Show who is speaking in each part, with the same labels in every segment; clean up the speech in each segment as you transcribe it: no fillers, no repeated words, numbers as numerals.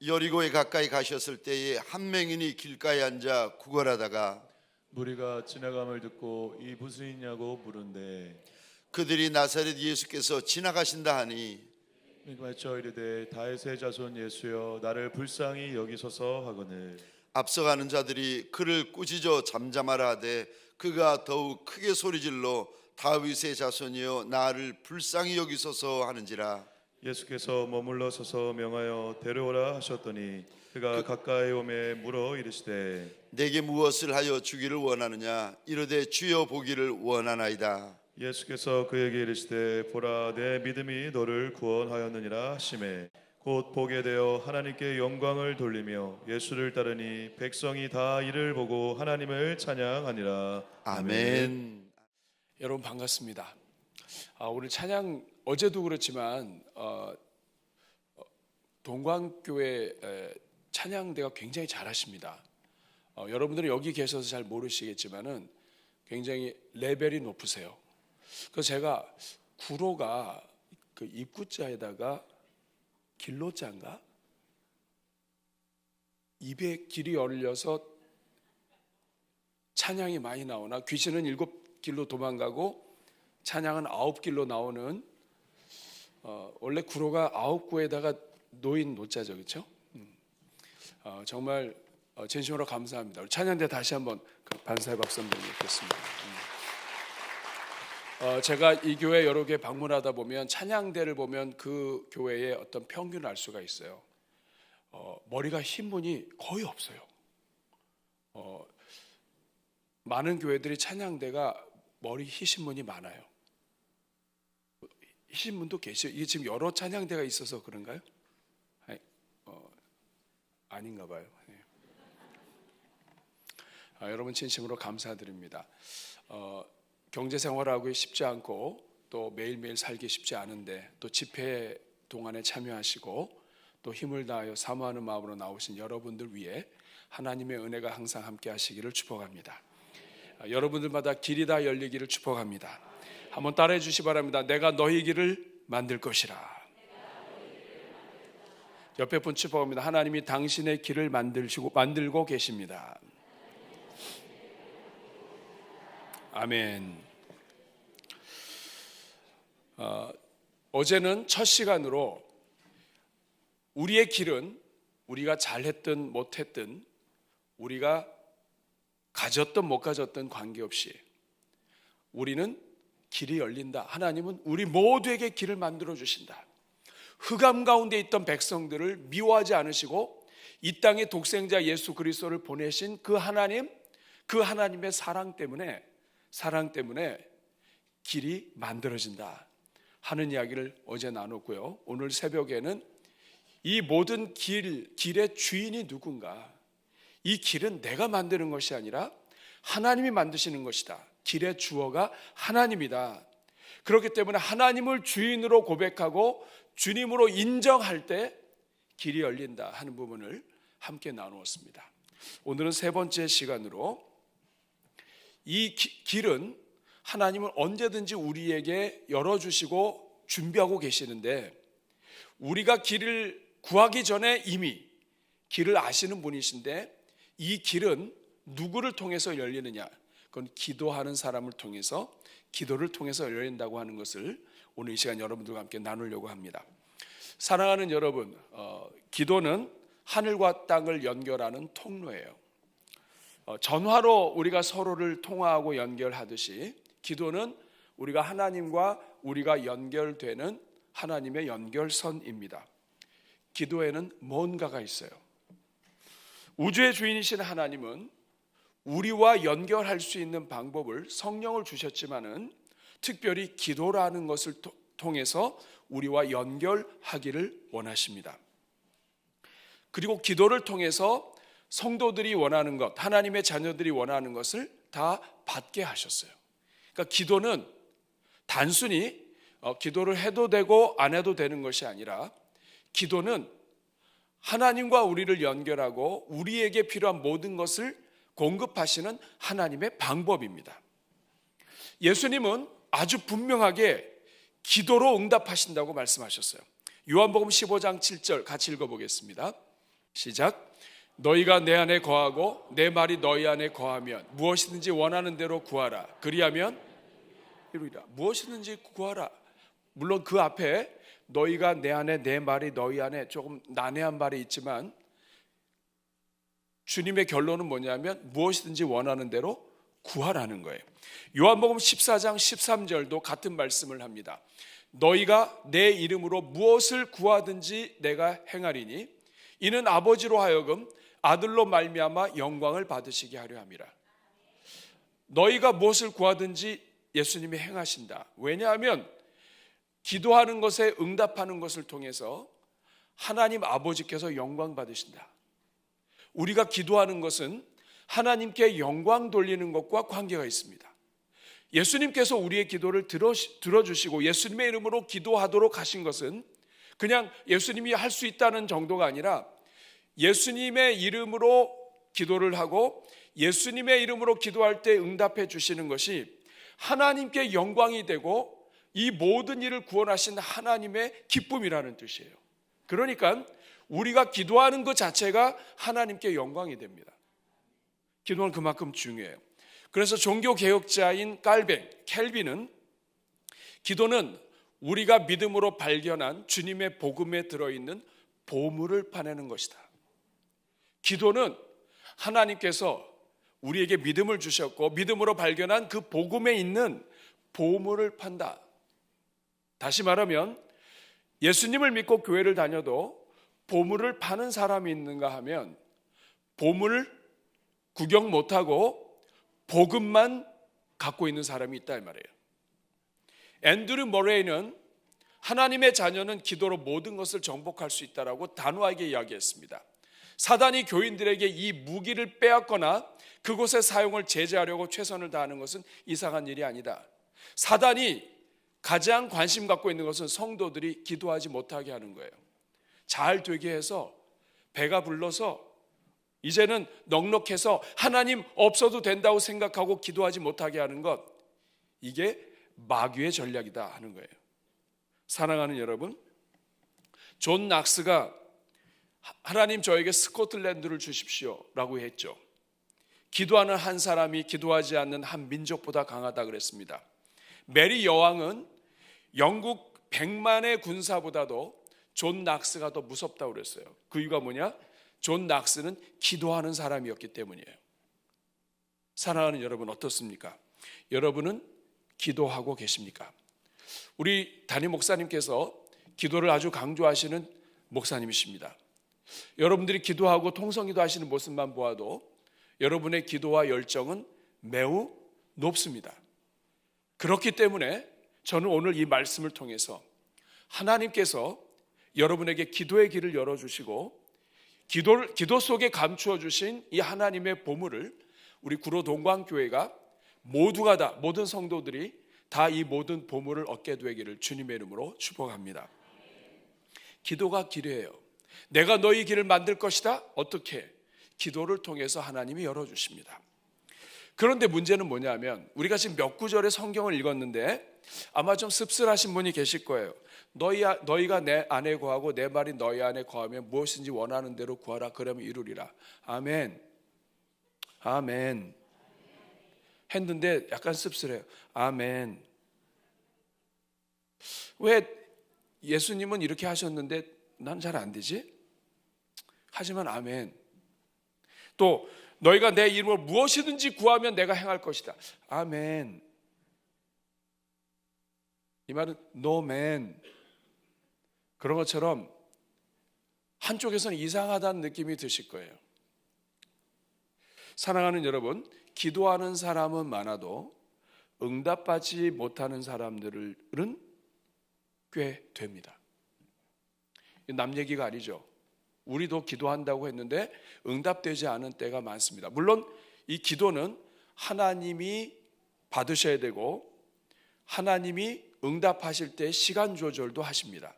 Speaker 1: 여리고에 가까이 가셨을 때에 한 맹인이 길가에 앉아 구걸하다가
Speaker 2: 무리가 지나감을 듣고 이 무슨 일이냐고 물은데
Speaker 1: 그들이 나사렛 예수께서 지나가신다 하니
Speaker 2: 맞춰 이르되 다윗의 자손 예수여 나를 불쌍히 여기소서 하거늘
Speaker 1: 앞서가는 자들이 그를 꾸짖어 잠잠하라 하되 그가 더욱 크게 소리질러 다윗의 자손이여 나를 불쌍히 여기소서 하는지라.
Speaker 2: 예수께서 머물러 서서 명하여 데려오라 하셨더니 그가 가까이 오매 물어 이르시되
Speaker 1: 내게 무엇을 하여 주기를 원하느냐. 이르되 주여 보기를 원하나이다.
Speaker 2: 예수께서 그에게 이르시되 보라 내 믿음이 너를 구원하였느니라 하시매 곧 보게 되어 하나님께 영광을 돌리며 예수를 따르니 백성이 다 이를 보고 하나님을 찬양하니라.
Speaker 1: 아멘.
Speaker 3: 여러분 반갑습니다. 오늘 찬양 어제도 그렇지만 동광교회 찬양대가 굉장히 잘하십니다. 여러분들은 여기 계셔서 잘 모르시겠지만은 굉장히 레벨이 높으세요. 그래서 제가 구로가 그 입구자에다가 길로자인가? 입에 길이 열려서 찬양이 많이 나오나 귀신은 7길로 도망가고 찬양은 9길로 나오는 원래 구로가 9구에다가 노인 노자죠, 그렇죠? 정말 진심으로 감사합니다. 우리 찬양대 다시 한번 반사의 박수 한번 드리겠습니다. 제가 이 교회 여러 개 방문하다 보면 찬양대를 보면 그 교회의 어떤 평균을 알 수가 있어요. 머리가 흰 분이 거의 없어요. 많은 교회들이 찬양대가 머리 희신 분이 많아요. 희신 분도 계시요. 이게 지금 여러 찬양대가 있어서 그런가요? 아닌가 봐요. 네. 여러분 진심으로 감사드립니다. 경제생활하기 쉽지 않고 또 매일매일 살기 쉽지 않은데 또 집회 동안에 참여하시고 또 힘을 다하여 사모하는 마음으로 나오신 여러분들 위해 하나님의 은혜가 항상 함께 하시기를 축복합니다. 여러분들마다 길이 다 열리기를 축복합니다. 한번 따라해 주시기 바랍니다. 내가 너희 길을 만들 것이라. 옆에 분 축복합니다. 하나님이 당신의 길을 만들고 계십니다. 아멘. 어제는 첫 시간으로 우리의 길은 우리가 잘했든 못했든 우리가 가졌든 못 가졌든 관계없이 우리는 길이 열린다. 하나님은 우리 모두에게 길을 만들어 주신다. 흑암 가운데 있던 백성들을 미워하지 않으시고 이 땅에 독생자 예수 그리스도를 보내신 그 하나님, 그 하나님의 사랑 때문에 길이 만들어진다 하는 이야기를 어제 나눴고요. 오늘 새벽에는 이 모든 길의 주인이 누군가? 이 길은 내가 만드는 것이 아니라 하나님이 만드시는 것이다. 길의 주어가 하나님이다. 그렇기 때문에 하나님을 주인으로 고백하고 주님으로 인정할 때 길이 열린다 하는 부분을 함께 나누었습니다. 오늘은 세 번째 시간으로 이 길은 하나님은 언제든지 우리에게 열어주시고 준비하고 계시는데 우리가 길을 구하기 전에 이미 길을 아시는 분이신데 이 길은 누구를 통해서 열리느냐? 그건 기도하는 사람을 통해서 기도를 통해서 열린다고 하는 것을 오늘 이 시간 여러분들과 함께 나누려고 합니다. 사랑하는 여러분, 기도는 하늘과 땅을 연결하는 통로예요. 전화로 우리가 서로를 통화하고 연결하듯이 기도는 우리가 하나님과 우리가 연결되는 하나님의 연결선입니다. 기도에는 뭔가가 있어요. 우주의 주인이신 하나님은 우리와 연결할 수 있는 방법을 성령을 주셨지만은 특별히 기도라는 것을 통해서 우리와 연결하기를 원하십니다. 그리고 기도를 통해서 성도들이 원하는 것, 하나님의 자녀들이 원하는 것을 다 받게 하셨어요. 그러니까 기도는 단순히 기도를 해도 되고 안 해도 되는 것이 아니라 기도는 하나님과 우리를 연결하고 우리에게 필요한 모든 것을 공급하시는 하나님의 방법입니다. 예수님은 아주 분명하게 기도로 응답하신다고 말씀하셨어요. 요한복음 15장 7절 같이 읽어보겠습니다. 시작. 너희가 내 안에 거하고 내 말이 너희 안에 거하면 무엇이든지 원하는 대로 구하라. 그리하면 이루리라. 무엇이든지 구하라. 물론 그 앞에 너희가 내 안에 내 말이 너희 안에 조금 난해한 말이 있지만 주님의 결론은 뭐냐면 무엇이든지 원하는 대로 구하라는 거예요. 요한복음 14장 13절도 같은 말씀을 합니다. 너희가 내 이름으로 무엇을 구하든지 내가 행하리니 이는 아버지로 하여금 아들로 말미암아 영광을 받으시게 하려 함이라. 너희가 무엇을 구하든지 예수님이 행하신다. 왜냐하면 기도하는 것에 응답하는 것을 통해서 하나님 아버지께서 영광 받으신다. 우리가 기도하는 것은 하나님께 영광 돌리는 것과 관계가 있습니다. 예수님께서 우리의 기도를 들어주시고 예수님의 이름으로 기도하도록 하신 것은 그냥 예수님이 할 수 있다는 정도가 아니라 예수님의 이름으로 기도를 하고 예수님의 이름으로 기도할 때 응답해 주시는 것이 하나님께 영광이 되고 이 모든 일을 구원하신 하나님의 기쁨이라는 뜻이에요. 그러니까 우리가 기도하는 것 자체가 하나님께 영광이 됩니다. 기도는 그만큼 중요해요. 그래서 종교개혁자인 켈빈은 기도는 우리가 믿음으로 발견한 주님의 복음에 들어있는 보물을 파내는 것이다. 기도는 하나님께서 우리에게 믿음을 주셨고 믿음으로 발견한 그 복음에 있는 보물을 판다. 다시 말하면 예수님을 믿고 교회를 다녀도 보물을 파는 사람이 있는가 하면 보물을 구경 못하고 복음만 갖고 있는 사람이 있다 이 말이에요. 앤드류 머레이는 하나님의 자녀는 기도로 모든 것을 정복할 수 있다라고 단호하게 이야기했습니다. 사단이 교인들에게 이 무기를 빼앗거나 그곳의 사용을 제재하려고 최선을 다하는 것은 이상한 일이 아니다. 사단이 가장 관심 갖고 있는 것은 성도들이 기도하지 못하게 하는 거예요. 잘 되게 해서 배가 불러서 이제는 넉넉해서 하나님 없어도 된다고 생각하고 기도하지 못하게 하는 것, 이게 마귀의 전략이다 하는 거예요. 사랑하는 여러분, 존 낙스가 하나님 저에게 스코틀랜드를 주십시오 라고 했죠. 기도하는 한 사람이 기도하지 않는 한 민족보다 강하다 그랬습니다. 메리 여왕은 영국 100만의 군사보다도 존 낙스가 더 무섭다고 그랬어요. 그 이유가 뭐냐? 존 낙스는 기도하는 사람이었기 때문이에요. 사랑하는 여러분 어떻습니까? 여러분은 기도하고 계십니까? 우리 담임 목사님께서 기도를 아주 강조하시는 목사님이십니다. 여러분들이 기도하고 통성기도 하시는 모습만 보아도 여러분의 기도와 열정은 매우 높습니다. 그렇기 때문에 저는 오늘 이 말씀을 통해서 하나님께서 여러분에게 기도의 길을 열어주시고 기도 속에 감추어 주신 이 하나님의 보물을 우리 구로 동광교회가 모두가 다, 모든 성도들이 다 이 모든 보물을 얻게 되기를 주님의 이름으로 축복합니다. 기도가 길이에요. 내가 너희 길을 만들 것이다. 어떻게? 기도를 통해서 하나님이 열어주십니다. 그런데 문제는 뭐냐면 우리가 지금 몇 구절의 성경을 읽었는데 아마 좀 씁쓸하신 분이 계실 거예요. 너희가 내 안에 거하고 내 말이 너희 안에 거하면 무엇인지 원하는 대로 구하라. 그러면 이루리라. 아멘. 아멘. 했는데 약간 씁쓸해요. 아멘. 왜 예수님은 이렇게 하셨는데 난 잘 안 되지? 하지만 아멘. 또 너희가 내 이름으로 무엇이든지 구하면 내가 행할 것이다. 아멘. 이 말은 no man. 그런 것처럼 한쪽에서는 이상하다는 느낌이 드실 거예요. 사랑하는 여러분, 기도하는 사람은 많아도 응답받지 못하는 사람들은 꽤 됩니다. 남 얘기가 아니죠. 우리도 기도한다고 했는데 응답되지 않은 때가 많습니다. 물론 이 기도는 하나님이 받으셔야 되고 하나님이 응답하실 때 시간 조절도 하십니다.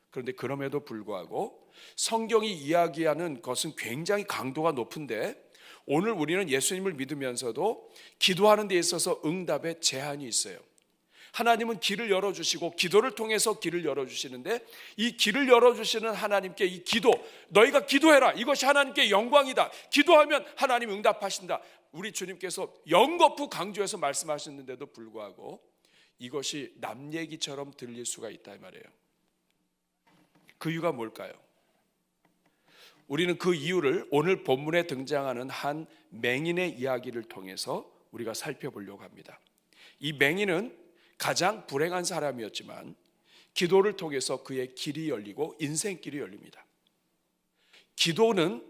Speaker 3: 그런데 그럼에도 불구하고 성경이 이야기하는 것은 굉장히 강도가 높은데 오늘 우리는 예수님을 믿으면서도 기도하는 데 있어서 응답에 제한이 있어요. 하나님은 길을 열어주시고 기도를 통해서 길을 열어주시는데, 이 길을 열어주시는 하나님께 이 기도, 너희가 기도해라, 이것이 하나님께 영광이다, 기도하면 하나님 응답하신다, 우리 주님께서 연거푸 강조해서 말씀하셨는데도 불구하고 이것이 남 얘기처럼 들릴 수가 있다 이 말이에요. 그 이유가 뭘까요? 우리는 그 이유를 오늘 본문에 등장하는 한 맹인의 이야기를 통해서 우리가 살펴보려고 합니다. 이 맹인은 가장 불행한 사람이었지만 기도를 통해서 그의 길이 열리고 인생길이 열립니다. 기도는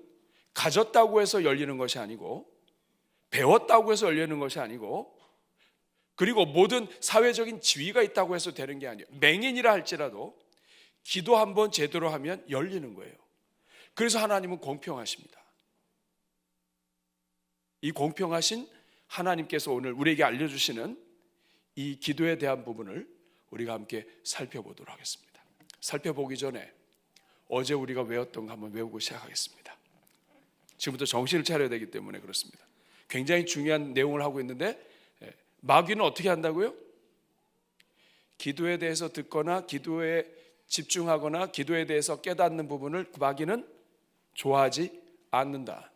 Speaker 3: 가졌다고 해서 열리는 것이 아니고, 배웠다고 해서 열리는 것이 아니고, 그리고 모든 사회적인 지위가 있다고 해서 되는 게 아니에요. 맹인이라 할지라도 기도 한번 제대로 하면 열리는 거예요. 그래서 하나님은 공평하십니다. 이 공평하신 하나님께서 오늘 우리에게 알려주시는 이 기도에 대한 부분을 우리가 함께 살펴보도록 하겠습니다. 살펴보기 전에 어제 우리가 외웠던 거 한번 외우고 시작하겠습니다. 지금부터 정신을 차려야 되기 때문에 그렇습니다. 굉장히 중요한 내용을 하고 있는데, 마귀는 어떻게 한다고요? 기도에 대해서 듣거나 기도에 집중하거나 기도에 대해서 깨닫는 부분을 마귀는 좋아하지 않는다.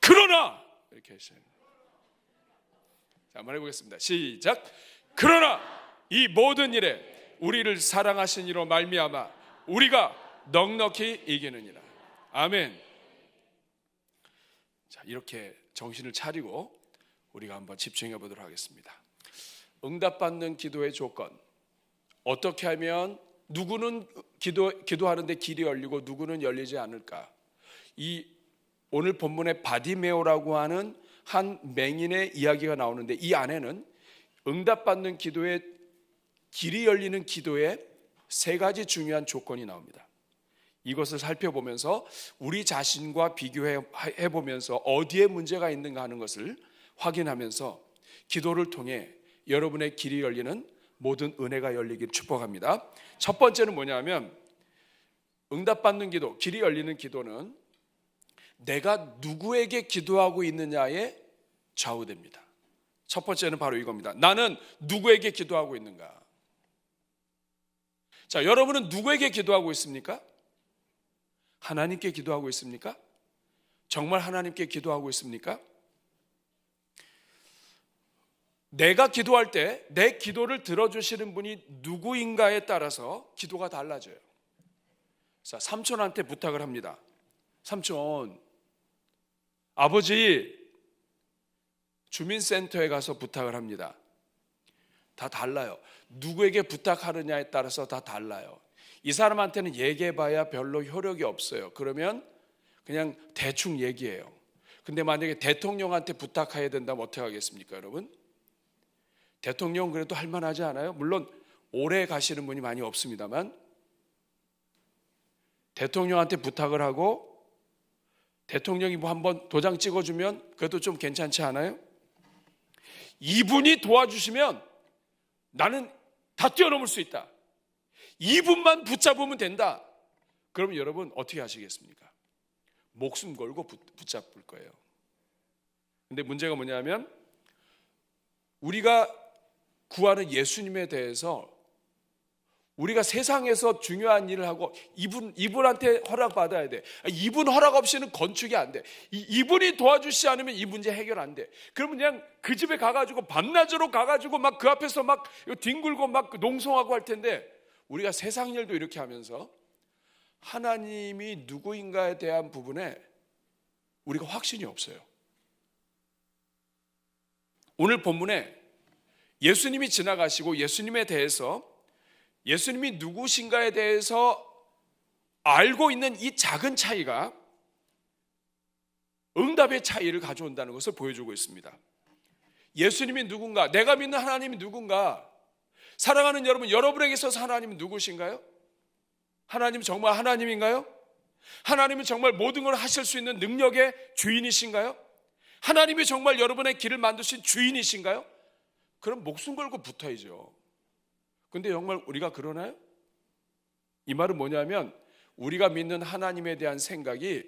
Speaker 3: 그러나 이렇게 하셔요. 자, 한번 해보겠습니다. 시작. 그러나 이 모든 일에 우리를 사랑하신 이로 말미암아 우리가 넉넉히 이기느니라. 아멘. 자, 이렇게 정신을 차리고 우리가 한번 집중해 보도록 하겠습니다. 응답받는 기도의 조건, 어떻게 하면 누구는 기도하는데 길이 열리고 누구는 열리지 않을까? 이 오늘 본문의 바디메오라고 하는 한 맹인의 이야기가 나오는데, 이 안에는 응답받는 기도의 길이 열리는 기도에 세 가지 중요한 조건이 나옵니다. 이것을 살펴보면서 우리 자신과 비교해 보면서 어디에 문제가 있는가 하는 것을 확인하면서 기도를 통해 여러분의 길이 열리는 모든 은혜가 열리기를 축복합니다. 첫 번째는 뭐냐면, 응답받는 기도, 길이 열리는 기도는 내가 누구에게 기도하고 있느냐에 좌우됩니다. 첫 번째는 바로 이겁니다. 나는 누구에게 기도하고 있는가? 자, 여러분은 누구에게 기도하고 있습니까? 하나님께 기도하고 있습니까? 정말 하나님께 기도하고 있습니까? 내가 기도할 때 내 기도를 들어주시는 분이 누구인가에 따라서 기도가 달라져요. 자, 삼촌한테 부탁을 합니다. 삼촌, 아버지, 주민센터에 가서 부탁을 합니다. 다 달라요. 누구에게 부탁하느냐에 따라서 다 달라요. 이 사람한테는 얘기해봐야 별로 효력이 없어요. 그러면 그냥 대충 얘기해요. 근데 만약에 대통령한테 부탁해야 된다면 어떻게 하겠습니까, 여러분? 대통령 그래도 할만하지 않아요? 물론 오래 가시는 분이 많이 없습니다만, 대통령한테 부탁을 하고 대통령이 뭐 한번 도장 찍어주면 그래도 좀 괜찮지 않아요? 이분이 도와주시면 나는 다 뛰어넘을 수 있다. 이분만 붙잡으면 된다. 그러면 여러분 어떻게 하시겠습니까? 목숨 걸고 붙잡을 거예요. 근데 문제가 뭐냐면, 우리가 구하는 예수님에 대해서 우리가 세상에서 중요한 일을 하고 이분한테 허락받아야 돼. 이분 허락 없이는 건축이 안 돼. 이분이 도와주시지 않으면 이 문제 해결 안 돼. 그러면 그냥 그 집에 가가지고 밤낮으로 가가지고 막 그 앞에서 막 뒹굴고 막 농성하고 할 텐데, 우리가 세상 일도 이렇게 하면서 하나님이 누구인가에 대한 부분에 우리가 확신이 없어요. 오늘 본문에 예수님이 지나가시고 예수님에 대해서, 예수님이 누구신가에 대해서 알고 있는 이 작은 차이가 응답의 차이를 가져온다는 것을 보여주고 있습니다. 예수님이 누군가, 내가 믿는 하나님이 누군가, 사랑하는 여러분, 여러분에게 있어서 하나님은 누구신가요? 하나님은 정말 하나님인가요? 하나님은 정말 모든 걸 하실 수 있는 능력의 주인이신가요? 하나님이 정말 여러분의 길을 만드신 주인이신가요? 그럼 목숨 걸고 붙어야죠. 근데 정말 우리가 그러나요? 이 말은 뭐냐면, 우리가 믿는 하나님에 대한 생각이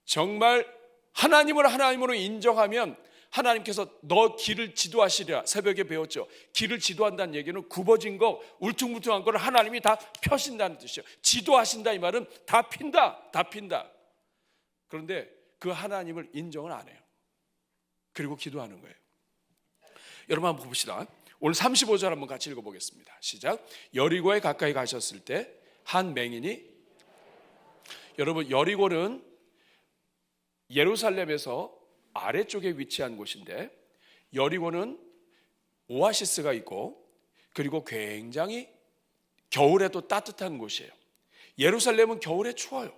Speaker 3: 정말 하나님을 하나님으로 인정하면 하나님께서 너 길을 지도하시리라. 새벽에 배웠죠. 길을 지도한다는 얘기는 굽어진 거, 울퉁불퉁한 거를 하나님이 다 펴신다는 뜻이에요. 지도하신다 이 말은 다 핀다, 다 핀다. 그런데 그 하나님을 인정을 안 해요. 그리고 기도하는 거예요. 여러분 한번 봅시다. 오늘 35절 한번 같이 읽어보겠습니다. 시작. 여리고에 가까이 가셨을 때 한 맹인이, 여러분 여리고는 예루살렘에서 아래쪽에 위치한 곳인데, 여리고는 오아시스가 있고 그리고 굉장히 겨울에도 따뜻한 곳이에요. 예루살렘은 겨울에 추워요.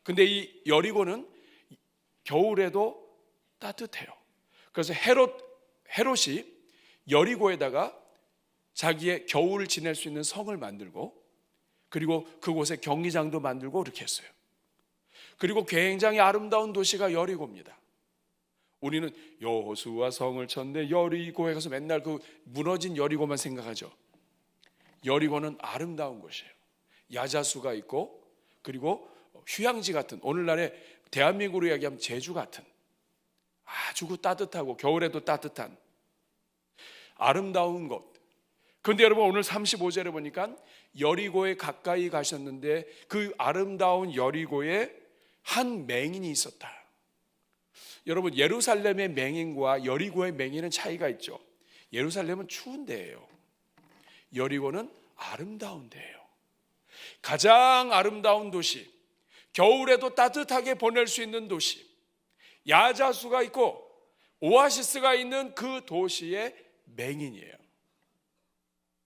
Speaker 3: 근데 이 여리고는 겨울에도 따뜻해요. 그래서 헤롯이 여리고에다가 자기의 겨울을 지낼 수 있는 성을 만들고, 그리고 그곳에 경기장도 만들고 이렇게 했어요. 그리고 굉장히 아름다운 도시가 여리고입니다. 우리는 여호수아 성을 쳤네, 여리고에 가서 맨날 그 무너진 여리고만 생각하죠. 여리고는 아름다운 곳이에요. 야자수가 있고, 그리고 휴양지 같은, 오늘날의 대한민국으로 이야기하면 제주 같은 아주 따뜻하고 겨울에도 따뜻한 아름다운 곳. 그런데 여러분 오늘 35절에 보니까 여리고에 가까이 가셨는데 그 아름다운 여리고에 한 맹인이 있었다. 여러분 예루살렘의 맹인과 여리고의 맹인은 차이가 있죠. 예루살렘은 추운 데예요. 여리고는 아름다운 데예요. 가장 아름다운 도시, 겨울에도 따뜻하게 보낼 수 있는 도시, 야자수가 있고 오아시스가 있는 그 도시의 맹인이에요.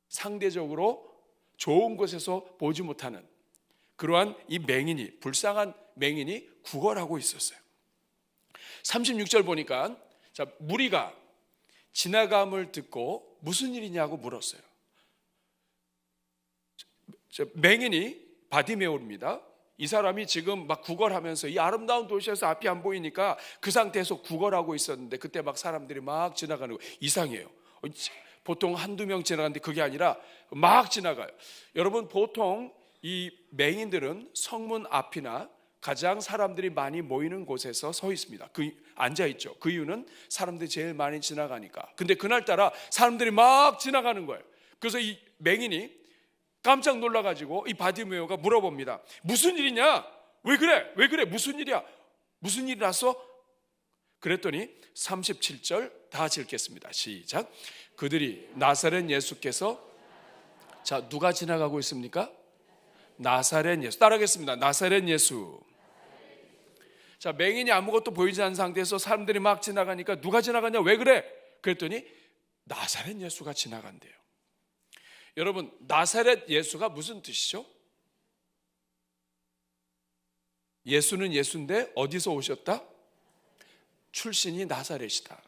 Speaker 3: 상대적으로 좋은 곳에서 보지 못하는 그러한 이 맹인이, 불쌍한 맹인이 구걸하고 있었어요. 36절 보니까 무리가 지나감을 듣고 무슨 일이냐고 물었어요. 맹인이 바디메오입니다. 이 사람이 지금 막 구걸하면서 이 아름다운 도시에서 앞이 안 보이니까 그 상태에서 구걸하고 있었는데 그때 막 사람들이 막 지나가는 거 이상해요. 보통 한두 명 지나가는데 그게 아니라 막 지나가요. 여러분 보통 이 맹인들은 성문 앞이나 가장 사람들이 많이 모이는 곳에서 서 있습니다. 앉아 있죠. 그 이유는 사람들이 제일 많이 지나가니까. 근데 그날따라 사람들이 막 지나가는 거예요. 그래서 이 맹인이 깜짝 놀라가지고 이 바디메오가 물어봅니다. 무슨 일이냐? 왜 그래? 왜 그래? 무슨 일이야? 무슨 일이 났어? 그랬더니 37절 다 같이 읽겠습니다. 시작. 그들이 나사렛 예수께서, 자 누가 지나가고 있습니까? 나사렛 예수. 따라하겠습니다. 나사렛 예수. 자, 맹인이 아무것도 보이지 않는 상태에서 사람들이 막 지나가니까 누가 지나가냐? 왜 그래? 그랬더니 나사렛 예수가 지나간대요. 여러분 나사렛 예수가 무슨 뜻이죠? 예수는 예수인데 어디서 오셨다? 출신이 나사렛이다.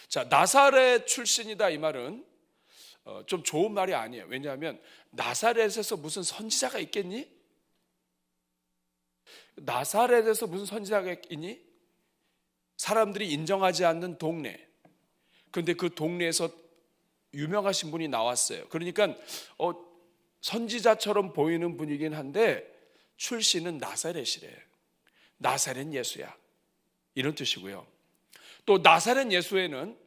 Speaker 3: 자, 나사렛 출신이다 이 말은 좀 좋은 말이 아니에요. 왜냐하면 나사렛에서 무슨 선지자가 있겠니? 나사렛에서 무슨 선지자가 있니? 사람들이 인정하지 않는 동네. 그런데 그 동네에서 유명하신 분이 나왔어요. 그러니까 선지자처럼 보이는 분이긴 한데 출신은 나사렛이래. 나사렛 예수야. 이런 뜻이고요. 또 나사렛 예수에는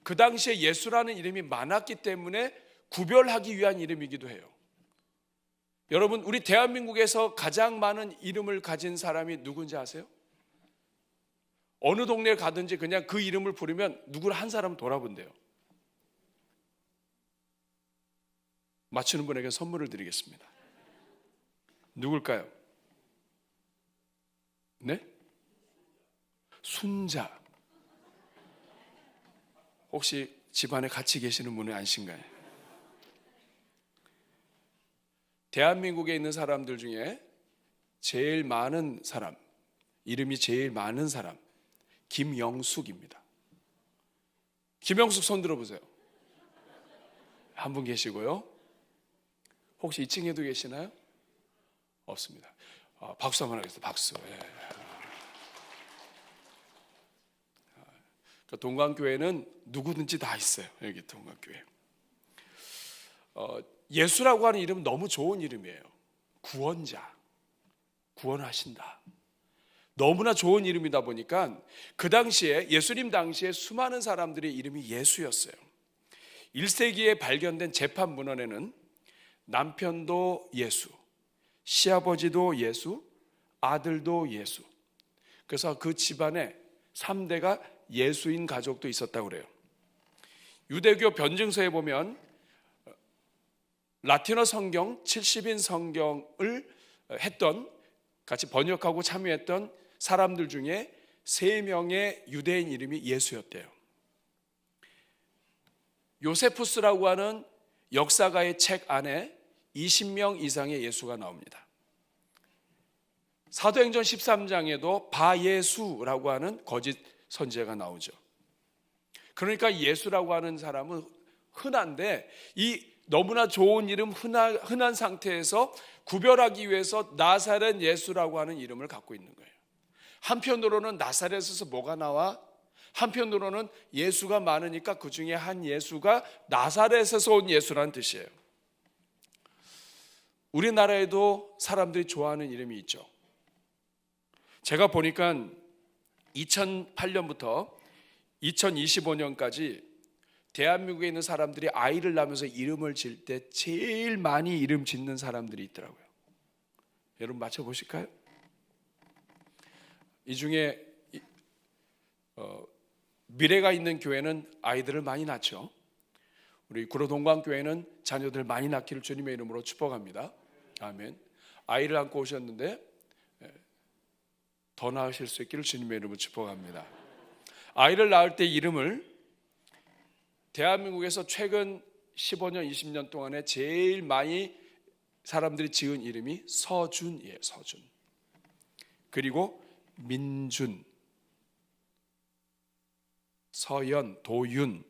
Speaker 3: 그 당시에 예수라는 이름이 많았기 때문에 구별하기 위한 이름이기도 해요. 여러분 우리 대한민국에서 가장 많은 이름을 가진 사람이 누군지 아세요? 어느 동네에 가든지 그냥 그 이름을 부르면 누구를 한 사람 돌아본대요. 맞추는 분에게 선물을 드리겠습니다. 누굴까요? 네? 순자. 혹시 집안에 같이 계시는 분이 아니신가요? 대한민국에 있는 사람들 중에 제일 많은 사람, 이름이 제일 많은 사람, 김영숙입니다. 김영숙 손 들어보세요. 한 분 계시고요. 혹시 2층에도 계시나요? 없습니다. 박수 한번 하겠습니다. 박수. 예. 동강교회는 누구든지 다 있어요. 여기 동강교회. 예수라고 하는 이름은 너무 좋은 이름이에요. 구원자, 구원하신다. 너무나 좋은 이름이다 보니까 그 당시에 예수님 당시에 수많은 사람들의 이름이 예수였어요. 1세기에 발견된 재판 문헌에는 남편도 예수, 시아버지도 예수, 아들도 예수. 그래서 그 집안에 3대가 예수인 가족도 있었다고 그래요. 유대교 변증서에 보면 라틴어 성경 70인 성경을 같이 번역하고 참여했던 사람들 중에 3명의 유대인 이름이 예수였대요. 요세푸스라고 하는 역사가의 책 안에 20명 이상의 예수가 나옵니다. 사도행전 13장에도 바예수라고 하는 거짓 선지자가 나오죠. 그러니까 예수라고 하는 사람은 흔한데 이 너무나 좋은 이름, 흔한 상태에서 구별하기 위해서 나사렛 예수라고 하는 이름을 갖고 있는 거예요. 한편으로는 나사렛에서 뭐가 나와? 한편으로는 예수가 많으니까 그 중에 한 예수가 나사렛에서 온 예수라는 뜻이에요. 우리나라에도 사람들이 좋아하는 이름이 있죠. 제가 보니까 2008년부터 2025년까지 대한민국에 있는 사람들이 아이를 낳으면서 이름을 지을 때 제일 많이 이름 짓는 사람들이 있더라고요. 여러분 맞춰보실까요? 이 중에 미래가 있는 교회는 아이들을 많이 낳죠. 우리 구로동광교회는 자녀들 많이 낳기를 주님의 이름으로 축복합니다. 아멘. 아이를 안고 오셨는데 더 낳으실 수 있기를 주님의 이름으로 축복합니다. 아이를 낳을 때 이름을 대한민국에서 최근 15년, 20년 동안에 제일 많이 사람들이 지은 이름이 서준이에요. 서준. 그리고 민준, 서연, 도윤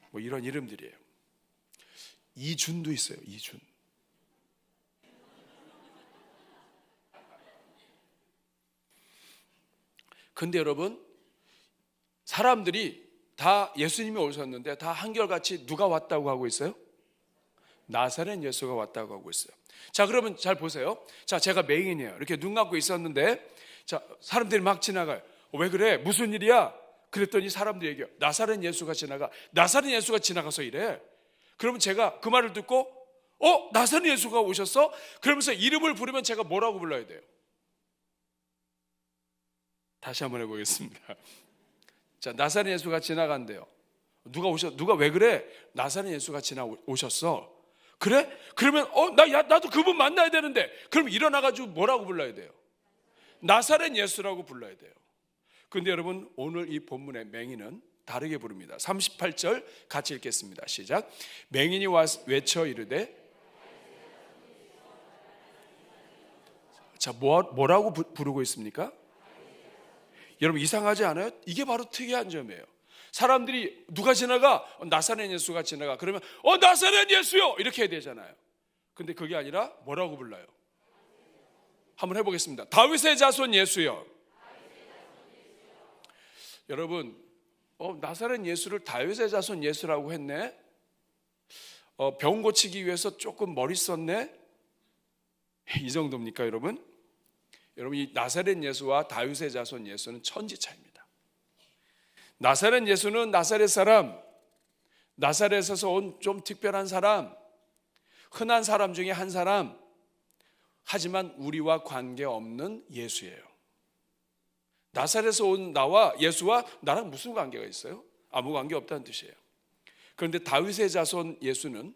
Speaker 3: 뭐 이런 이름들이에요. 이준도 있어요. 이준. 근데 여러분 사람들이 다 예수님이 오셨는데 다 한결같이 누가 왔다고 하고 있어요? 나사렛 예수가 왔다고 하고 있어요. 자, 그러면 잘 보세요. 자, 제가 맹인이에요. 이렇게 눈 감고 있었는데 자, 사람들이 막 지나가요. 왜 그래? 무슨 일이야? 그랬더니 사람들이 얘기해요. 나사렛 예수가 지나가. 나사렛 예수가 지나가서 이래. 그러면 제가 그 말을 듣고 나사렛 예수가 오셨어? 그러면서 이름을 부르면 제가 뭐라고 불러야 돼요? 다시 한번 해보겠습니다. 자, 나사렛 예수가 지나간대요. 누가 왜 그래? 나사렛 예수가 지나오셨어. 그래? 그러면 나도 그분 만나야 되는데 그럼 일어나가지고 뭐라고 불러야 돼요? 나사렛 예수라고 불러야 돼요. 그런데 여러분 오늘 이 본문의 맹인은 다르게 부릅니다. 38절 같이 읽겠습니다. 시작. 맹인이 외쳐 이르되 자, 뭐라고 부르고 있습니까? 여러분 이상하지 않아요? 이게 바로 특이한 점이에요. 사람들이 누가 지나가? 나사렛 예수가 지나가. 그러면 나사렛 예수요! 이렇게 해야 되잖아요. 근데 그게 아니라 뭐라고 불러요? 한번 해보겠습니다. 다윗의 자손 예수요. 여러분 나사렛 예수를 다윗의 자손 예수라고 했네. 병 고치기 위해서 조금 머리 썼네. 이 정도입니까 여러분? 여러분 이 나사렛 예수와 다윗의 자손 예수는 천지 차이입니다. 나사렛 예수는 나사렛 사람, 나사렛에서 온 좀 특별한 사람, 흔한 사람 중에 한 사람, 하지만 우리와 관계없는 예수예요. 나사렛에서 온 나와 예수와 나랑 무슨 관계가 있어요? 아무 관계 없다는 뜻이에요. 그런데 다윗의 자손 예수는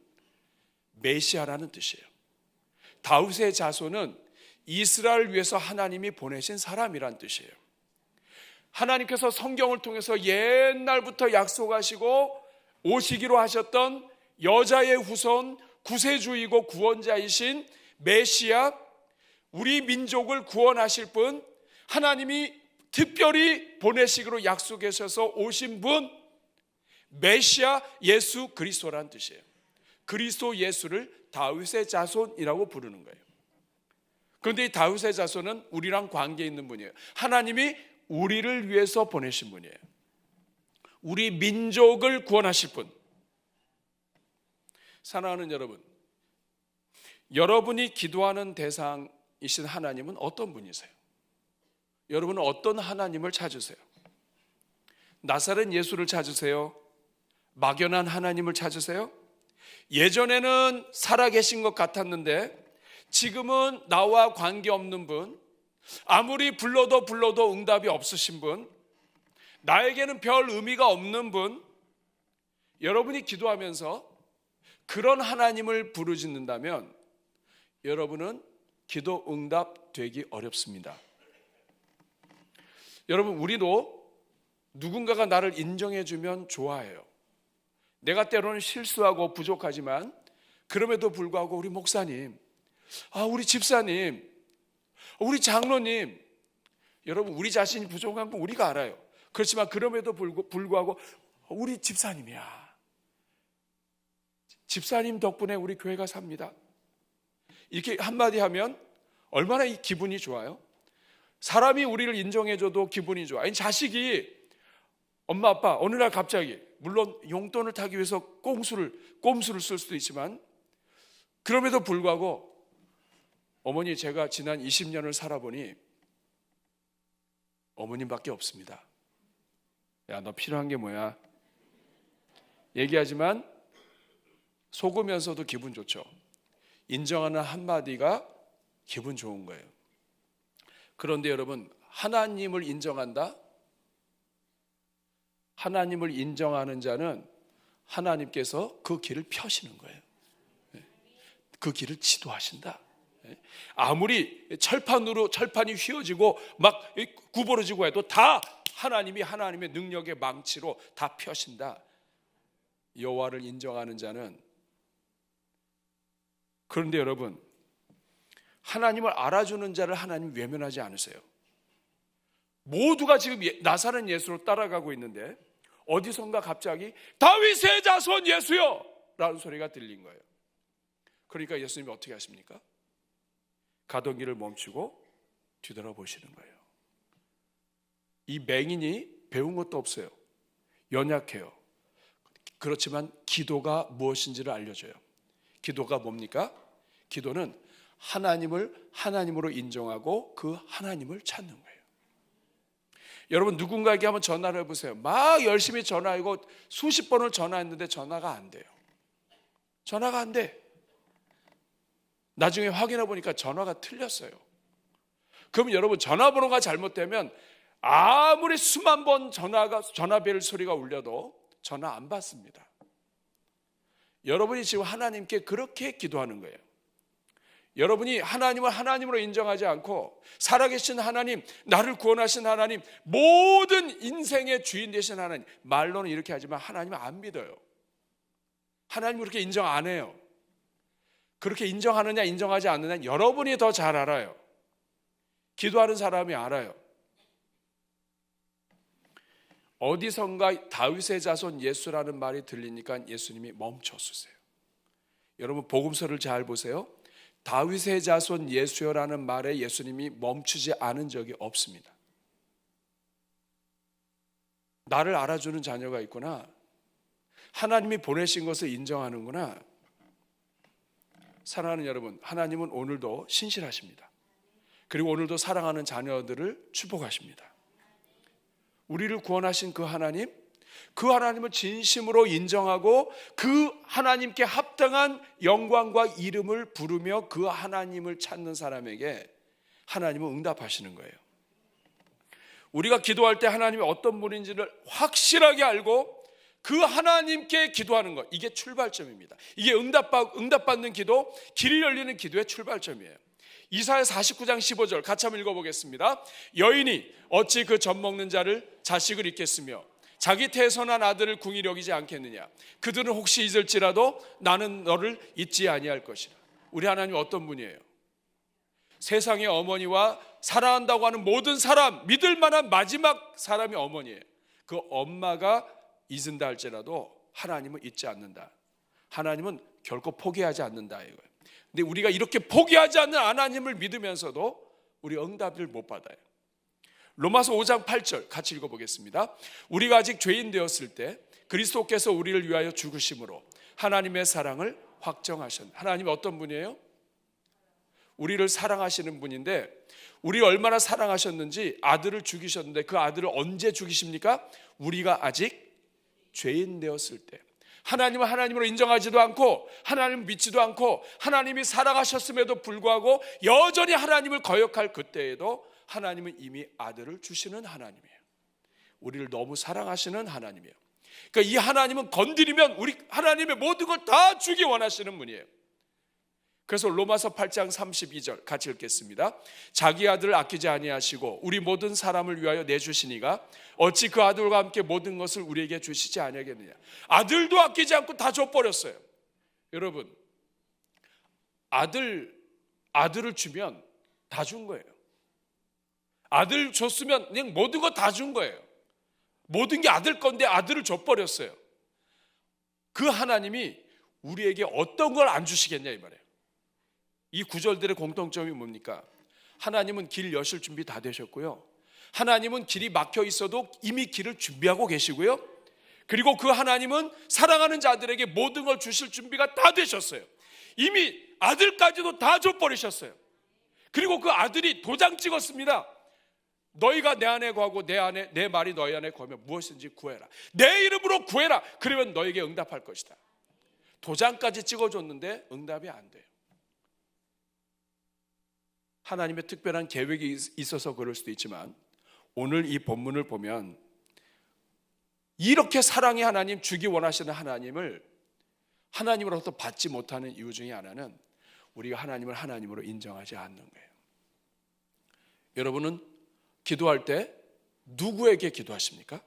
Speaker 3: 메시아라는 뜻이에요. 다윗의 자손은 이스라엘을 위해서 하나님이 보내신 사람이란 뜻이에요. 하나님께서 성경을 통해서 옛날부터 약속하시고 오시기로 하셨던 여자의 후손, 구세주이고 구원자이신 메시아, 우리 민족을 구원하실 분, 하나님이 특별히 보내시기로 약속하셔서 오신 분, 메시아 예수 그리스도라는 뜻이에요. 그리스도 예수를 다윗의 자손이라고 부르는 거예요. 그런데 이 다윗의 자손은 우리랑 관계 있는 분이에요. 하나님이 우리를 위해서 보내신 분이에요. 우리 민족을 구원하실 분. 사랑하는 여러분, 여러분이 기도하는 대상이신 하나님은 어떤 분이세요? 여러분은 어떤 하나님을 찾으세요? 나사렛 예수를 찾으세요? 막연한 하나님을 찾으세요? 예전에는 살아계신 것 같았는데 지금은 나와 관계없는 분, 아무리 불러도 응답이 없으신 분, 나에게는 별 의미가 없는 분, 여러분이 기도하면서 그런 하나님을 부르짖는다면 여러분은 기도 응답 되기 어렵습니다. 여러분, 우리도 누군가가 나를 인정해 주면 좋아해요. 내가 때로는 실수하고 부족하지만 그럼에도 불구하고 우리 목사님, 우리 집사님, 우리 장로님, 여러분 우리 자신이 부족한 거 우리가 알아요. 그렇지만 그럼에도 불구하고 우리 집사님이야. 집사님 덕분에 우리 교회가 삽니다. 이렇게 한마디 하면 얼마나 이 기분이 좋아요? 사람이 우리를 인정해줘도 기분이 좋아. 아니, 자식이 엄마 아빠 어느 날 갑자기, 물론 용돈을 타기 위해서 꼼수를 쓸 수도 있지만 그럼에도 불구하고 어머니, 제가 지난 20년을 살아보니 어머님밖에 없습니다. 야, 너 필요한 게 뭐야? 얘기하지만 속으면서도 기분 좋죠. 인정하는 한마디가 기분 좋은 거예요. 그런데 여러분, 하나님을 인정한다? 하나님을 인정하는 자는 하나님께서 그 길을 펴시는 거예요. 그 길을 지도하신다. 아무리 철판이 휘어지고 막 구부러지고 해도 다 하나님이 하나님의 능력의 망치로 다 펴신다. 여호와를 인정하는 자는. 그런데 여러분, 하나님을 알아주는 자를 하나님 외면하지 않으세요. 모두가 지금 나사렛 예수로 따라가고 있는데 어디선가 갑자기 다윗의 자손 예수여! 라는 소리가 들린 거예요. 그러니까 예수님이 어떻게 하십니까? 가던 길을 멈추고 뒤돌아보시는 거예요. 이 맹인이 배운 것도 없어요. 연약해요. 그렇지만 기도가 무엇인지를 알려줘요. 기도가 뭡니까? 기도는 하나님을 하나님으로 인정하고 그 하나님을 찾는 거예요. 여러분, 누군가에게 한번 전화를 해보세요. 막 열심히 전화하고 수십 번을 전화했는데 전화가 안 돼요. 전화가 안 돼. 나중에 확인해 보니까 전화가 틀렸어요. 그럼 여러분, 전화번호가 잘못되면 아무리 수만 번 전화벨 소리가 울려도 전화 안 받습니다. 여러분이 지금 하나님께 그렇게 기도하는 거예요. 여러분이 하나님을 하나님으로 인정하지 않고 살아계신 하나님, 나를 구원하신 하나님, 모든 인생의 주인 되신 하나님, 말로는 이렇게 하지만 하나님은 안 믿어요. 하나님을 그렇게 인정 안 해요. 그렇게 인정하느냐 인정하지 않느냐 여러분이 더 잘 알아요. 기도하는 사람이 알아요. 어디선가 다윗의 자손 예수라는 말이 들리니까 예수님이 멈춰서세요. 여러분, 복음서를 잘 보세요. 다윗의 자손 예수여라는 말에 예수님이 멈추지 않은 적이 없습니다. 나를 알아주는 자녀가 있구나. 하나님이 보내신 것을 인정하는구나. 사랑하는 여러분, 하나님은 오늘도 신실하십니다. 그리고 오늘도 사랑하는 자녀들을 축복하십니다. 우리를 구원하신 그 하나님을 진심으로 인정하고 그 하나님께 합당한 영광과 이름을 부르며 그 하나님을 찾는 사람에게 하나님은 응답하시는 거예요. 우리가 기도할 때 하나님이 어떤 분인지를 확실하게 알고 그 하나님께 기도하는 것, 이게 출발점입니다. 이게 응답받는 기도, 길이 열리는 기도의 출발점이에요. 이사야 49장 15절 같이 한번 읽어보겠습니다. 여인이 어찌 그 젖 먹는 자를 자식을 잊겠으며 자기 태선한 아들을 궁히 여기지 않겠느냐. 그들은 혹시 잊을지라도 나는 너를 잊지 아니할 것이라. 우리 하나님 어떤 분이에요? 세상의 어머니와 사랑한다고 하는 모든 사람, 믿을 만한 마지막 사람이 어머니예요. 그 엄마가 잊은다 할지라도 하나님은 잊지 않는다. 하나님은 결코 포기하지 않는다 이거예요. 근데 우리가 이렇게 포기하지 않는 하나님을 믿으면서도 우리 응답을 못 받아요. 로마서 5장 8절 같이 읽어보겠습니다. 우리가 아직 죄인 되었을 때 그리스도께서 우리를 위하여 죽으심으로 하나님의 사랑을 확정하셨다. 하나님이 어떤 분이에요? 우리를 사랑하시는 분인데 우리 얼마나 사랑하셨는지 아들을 죽이셨는데 그 아들을 언제 죽이십니까? 우리가 아직 죄인 되었을 때. 하나님은 하나님으로 인정하지도 않고 하나님을 믿지도 않고 하나님이 사랑하셨음에도 불구하고 여전히 하나님을 거역할 그때에도 하나님은 이미 아들을 주시는 하나님이에요. 우리를 너무 사랑하시는 하나님이에요. 그러니까 이 하나님은 건드리면 우리 하나님의 모든 걸 다 주기 원하시는 분이에요. 그래서 로마서 8장 32절 같이 읽겠습니다. 자기 아들을 아끼지 아니하시고 우리 모든 사람을 위하여 내주시니가 어찌 그 아들과 함께 모든 것을 우리에게 주시지 아니하겠느냐. 아들도 아끼지 않고 다 줘버렸어요. 여러분, 아들을 주면 다 준 거예요. 아들 줬으면 그냥 모든 거 다 준 거예요. 모든 게 아들 건데 아들을 줘버렸어요. 그 하나님이 우리에게 어떤 걸 안 주시겠냐 이 말이에요. 이 구절들의 공통점이 뭡니까? 하나님은 길 여실 준비 다 되셨고요. 하나님은 길이 막혀 있어도 이미 길을 준비하고 계시고요. 그리고 그 하나님은 사랑하는 자들에게 모든 걸 주실 준비가 다 되셨어요. 이미 아들까지도 다 줘버리셨어요. 그리고 그 아들이 도장 찍었습니다. 너희가 내 안에 거하고 내 말이 너희 안에 거하면 무엇인지 구해라. 내 이름으로 구해라. 그러면 너에게 응답할 것이다. 도장까지 찍어줬는데 응답이 안 돼요. 하나님의 특별한 계획이 있어서 그럴 수도 있지만 오늘 이 본문을 보면 이렇게 사랑의 하나님, 주기 원하시는 하나님을 하나님으로부터 받지 못하는 이유 중에 하나는 우리가 하나님을 하나님으로 인정하지 않는 거예요. 여러분은 기도할 때 누구에게 기도하십니까?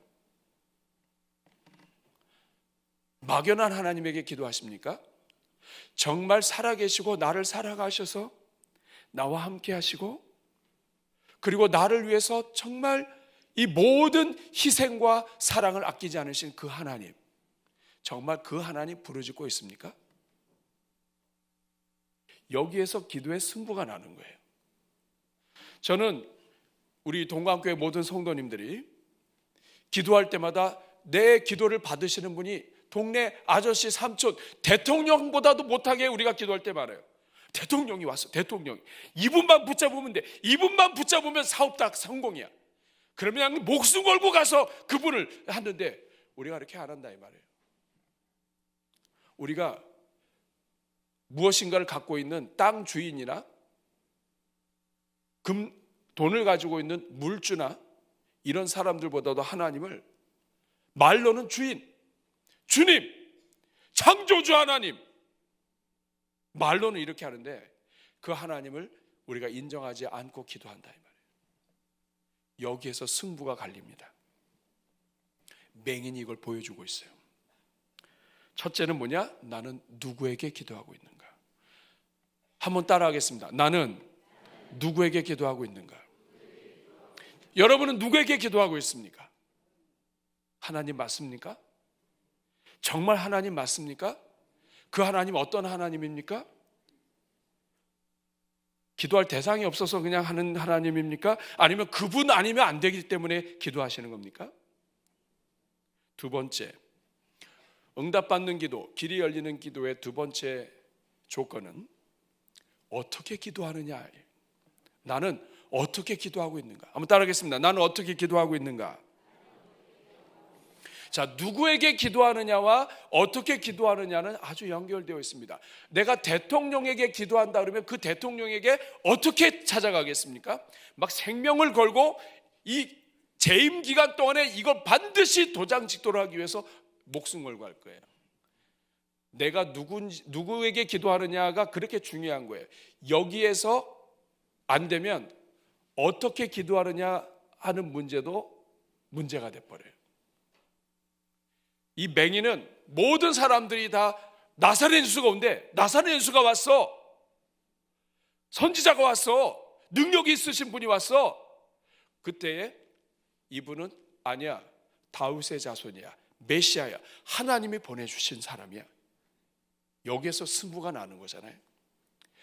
Speaker 3: 막연한 하나님에게 기도하십니까? 정말 살아계시고 나를 사랑하셔서 나와 함께 하시고 그리고 나를 위해서 정말 이 모든 희생과 사랑을 아끼지 않으신 그 하나님, 정말 그 하나님 부르짖고 있습니까? 여기에서 기도의 승부가 나는 거예요. 저는 우리 동강교회 모든 성도님들이 기도할 때마다 내 기도를 받으시는 분이 동네 아저씨, 삼촌, 대통령보다도 못하게 우리가 기도할 때 많아요. 대통령이 왔어. 대통령이 이분만 붙잡으면 돼. 이분만 붙잡으면 사업 다 성공이야. 그러면 그냥 목숨 걸고 가서 그분을 하는데 우리가 그렇게 안 한다 이 말이에요. 우리가 무엇인가를 갖고 있는 땅 주인이나 돈을 가지고 있는 물주나 이런 사람들보다도 하나님을 말로는 주인, 주님, 창조주 하나님, 말로는 이렇게 하는데 그 하나님을 우리가 인정하지 않고 기도한다 이 말이에요. 여기에서 승부가 갈립니다. 맹인이 이걸 보여주고 있어요. 첫째는 뭐냐? 나는 누구에게 기도하고 있는가? 한번 따라하겠습니다. 나는 누구에게 기도하고 있는가? 여러분은 누구에게 기도하고 있습니까? 하나님 맞습니까? 정말 하나님 맞습니까? 그 하나님 어떤 하나님입니까? 기도할 대상이 없어서 그냥 하는 하나님입니까? 아니면 그분 아니면 안 되기 때문에 기도하시는 겁니까? 두 번째, 응답받는 기도, 길이 열리는 기도의 두 번째 조건은 어떻게 기도하느냐. 나는 어떻게 기도하고 있는가? 한번 따라하겠습니다. 나는 어떻게 기도하고 있는가? 자, 누구에게 기도하느냐와 어떻게 기도하느냐는 아주 연결되어 있습니다. 내가 대통령에게 기도한다 그러면 그 대통령에게 어떻게 찾아가겠습니까? 막 생명을 걸고 이 재임 기간 동안에 이걸 반드시 도장 찍도록 하기 위해서 목숨 걸고 할 거예요. 내가 누구에게 기도하느냐가 그렇게 중요한 거예요. 여기에서 안 되면 어떻게 기도하느냐 하는 문제도 문제가 돼버려요. 이 맹인은 모든 사람들이 다 나사렛 예수가 온대. 나사렛 예수가 왔어. 선지자가 왔어. 능력이 있으신 분이 왔어. 그때에 이분은 아니야, 다윗의 자손이야, 메시아야, 하나님이 보내주신 사람이야. 여기에서 승부가 나는 거잖아요.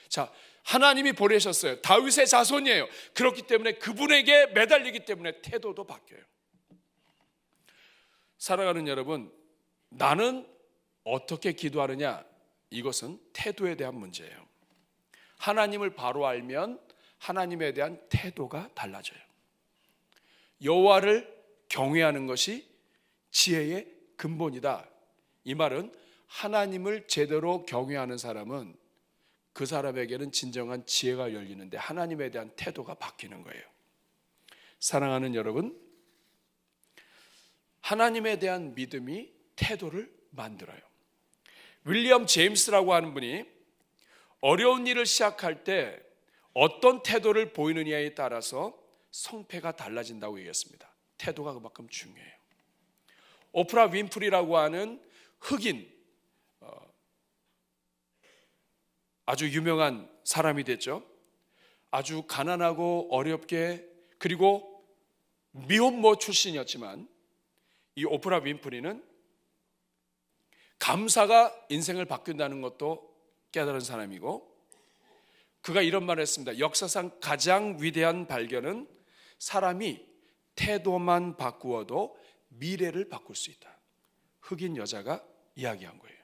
Speaker 3: 자, 하나님이 보내셨어요. 다윗의 자손이에요. 그렇기 때문에 그분에게 매달리기 때문에 태도도 바뀌어요. 사랑하는 여러분, 나는 어떻게 기도하느냐, 이것은 태도에 대한 문제예요. 하나님을 바로 알면 하나님에 대한 태도가 달라져요. 여호와를 경외하는 것이 지혜의 근본이다. 이 말은 하나님을 제대로 경외하는 사람은 그 사람에게는 진정한 지혜가 열리는데 하나님에 대한 태도가 바뀌는 거예요. 사랑하는 여러분, 하나님에 대한 믿음이 태도를 만들어요. 윌리엄 제임스라고 하는 분이 어려운 일을 시작할 때 어떤 태도를 보이느냐에 따라서 성패가 달라진다고 얘기했습니다. 태도가 그만큼 중요해요. 오프라 윈프리라고 하는 흑인 아주 유명한 사람이 됐죠. 아주 가난하고 어렵게 그리고 미혼모 출신이었지만 이 오프라 윈프리는 감사가 인생을 바꾼다는 것도 깨달은 사람이고 그가 이런 말을 했습니다. 역사상 가장 위대한 발견은 사람이 태도만 바꾸어도 미래를 바꿀 수 있다. 흑인 여자가 이야기한 거예요.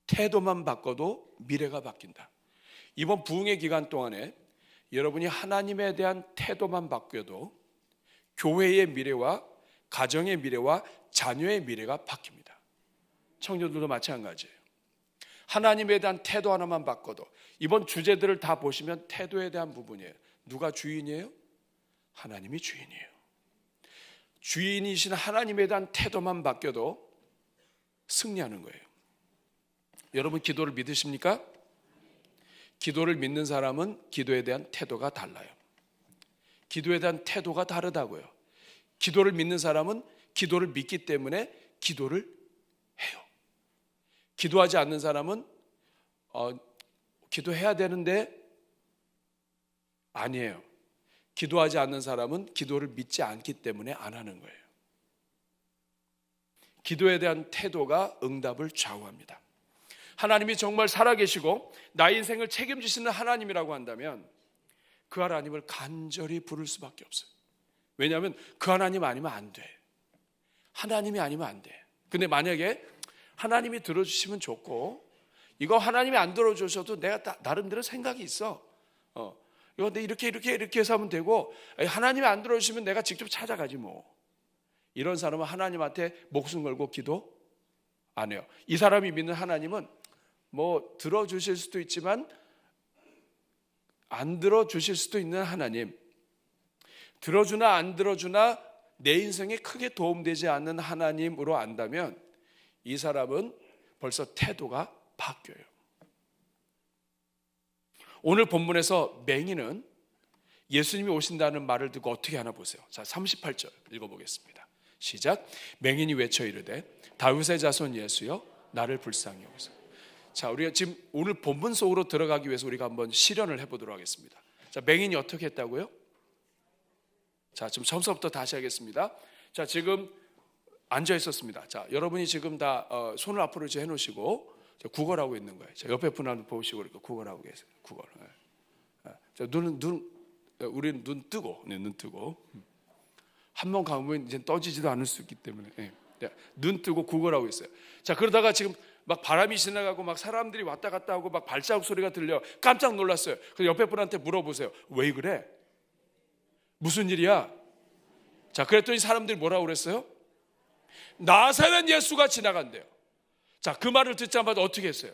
Speaker 3: 태도만 바꿔도 미래가 바뀐다. 이번 부흥의 기간 동안에 여러분이 하나님에 대한 태도만 바뀌어도 교회의 미래와 가정의 미래와 자녀의 미래가 바뀝니다. 청년들도 마찬가지예요. 하나님에 대한 태도 하나만 바꿔도 이번 주제들을 다 보시면 태도에 대한 부분이에요. 누가 주인이에요? 하나님이 주인이에요. 주인이신 하나님에 대한 태도만 바뀌어도 승리하는 거예요. 여러분 기도를 믿으십니까? 기도를 믿는 사람은 기도에 대한 태도가 달라요. 기도에 대한 태도가 다르다고요. 기도를 믿는 사람은 기도를 믿기 때문에 기도를 해요. 기도하지 않는 사람은 기도해야 되는데 아니에요. 기도하지 않는 사람은 기도를 믿지 않기 때문에 안 하는 거예요. 기도에 대한 태도가 응답을 좌우합니다. 하나님이 정말 살아계시고 나의 인생을 책임지시는 하나님이라고 한다면 그 하나님을 간절히 부를 수밖에 없어요. 왜냐하면 그 하나님 아니면 안 돼. 하나님이 아니면 안 돼. 근데 만약에 하나님이 들어주시면 좋고 이거 하나님이 안 들어주셔도 내가 나름대로 생각이 있어. 이거 근데 이렇게 해서 하면 되고 하나님이 안 들어주시면 내가 직접 찾아가지 뭐. 이런 사람은 하나님한테 목숨 걸고 기도 안 해요. 이 사람이 믿는 하나님은 뭐 들어주실 수도 있지만 안 들어주실 수도 있는 하나님, 들어주나 안 들어주나 내 인생에 크게 도움되지 않는 하나님으로 안다면 이 사람은 벌써 태도가 바뀌어요. 오늘 본문에서 맹인은 예수님이 오신다는 말을 듣고 어떻게 하나 보세요. 자, 38절 읽어보겠습니다. 시작. 맹인이 외쳐 이르되 다윗의 자손 예수여 나를 불쌍히 여기소서. 자, 우리가 지금 오늘 본문 속으로 들어가기 위해서 우리가 한번 실현을 해보도록 하겠습니다. 자, 맹인이 어떻게 했다고요? 자, 지금 처음부터 다시 하겠습니다. 자, 지금 앉아 있었습니다. 자, 여러분이 지금 다 손을 앞으로 이제 해놓으시고 구걸하고 있는 거예요. 자, 옆에 분 한번 보시고 이렇게 구걸하고 계세요. 구걸. 자, 우리는 눈 뜨고, 눈 뜨고. 한 번 감으면 이제 떠지지도 않을 수 있기 때문에 눈 뜨고 구걸하고 있어요. 자, 그러다가 지금 막 바람이 지나가고 막 사람들이 왔다 갔다 하고 막 발자국 소리가 들려 깜짝 놀랐어요. 그래서 옆에 분한테 물어보세요. 왜 그래? 무슨 일이야? 자, 그랬더니 사람들이 뭐라고 그랬어요? 나사렛 예수가 지나간대요. 자, 그 말을 듣자마자 어떻게 했어요?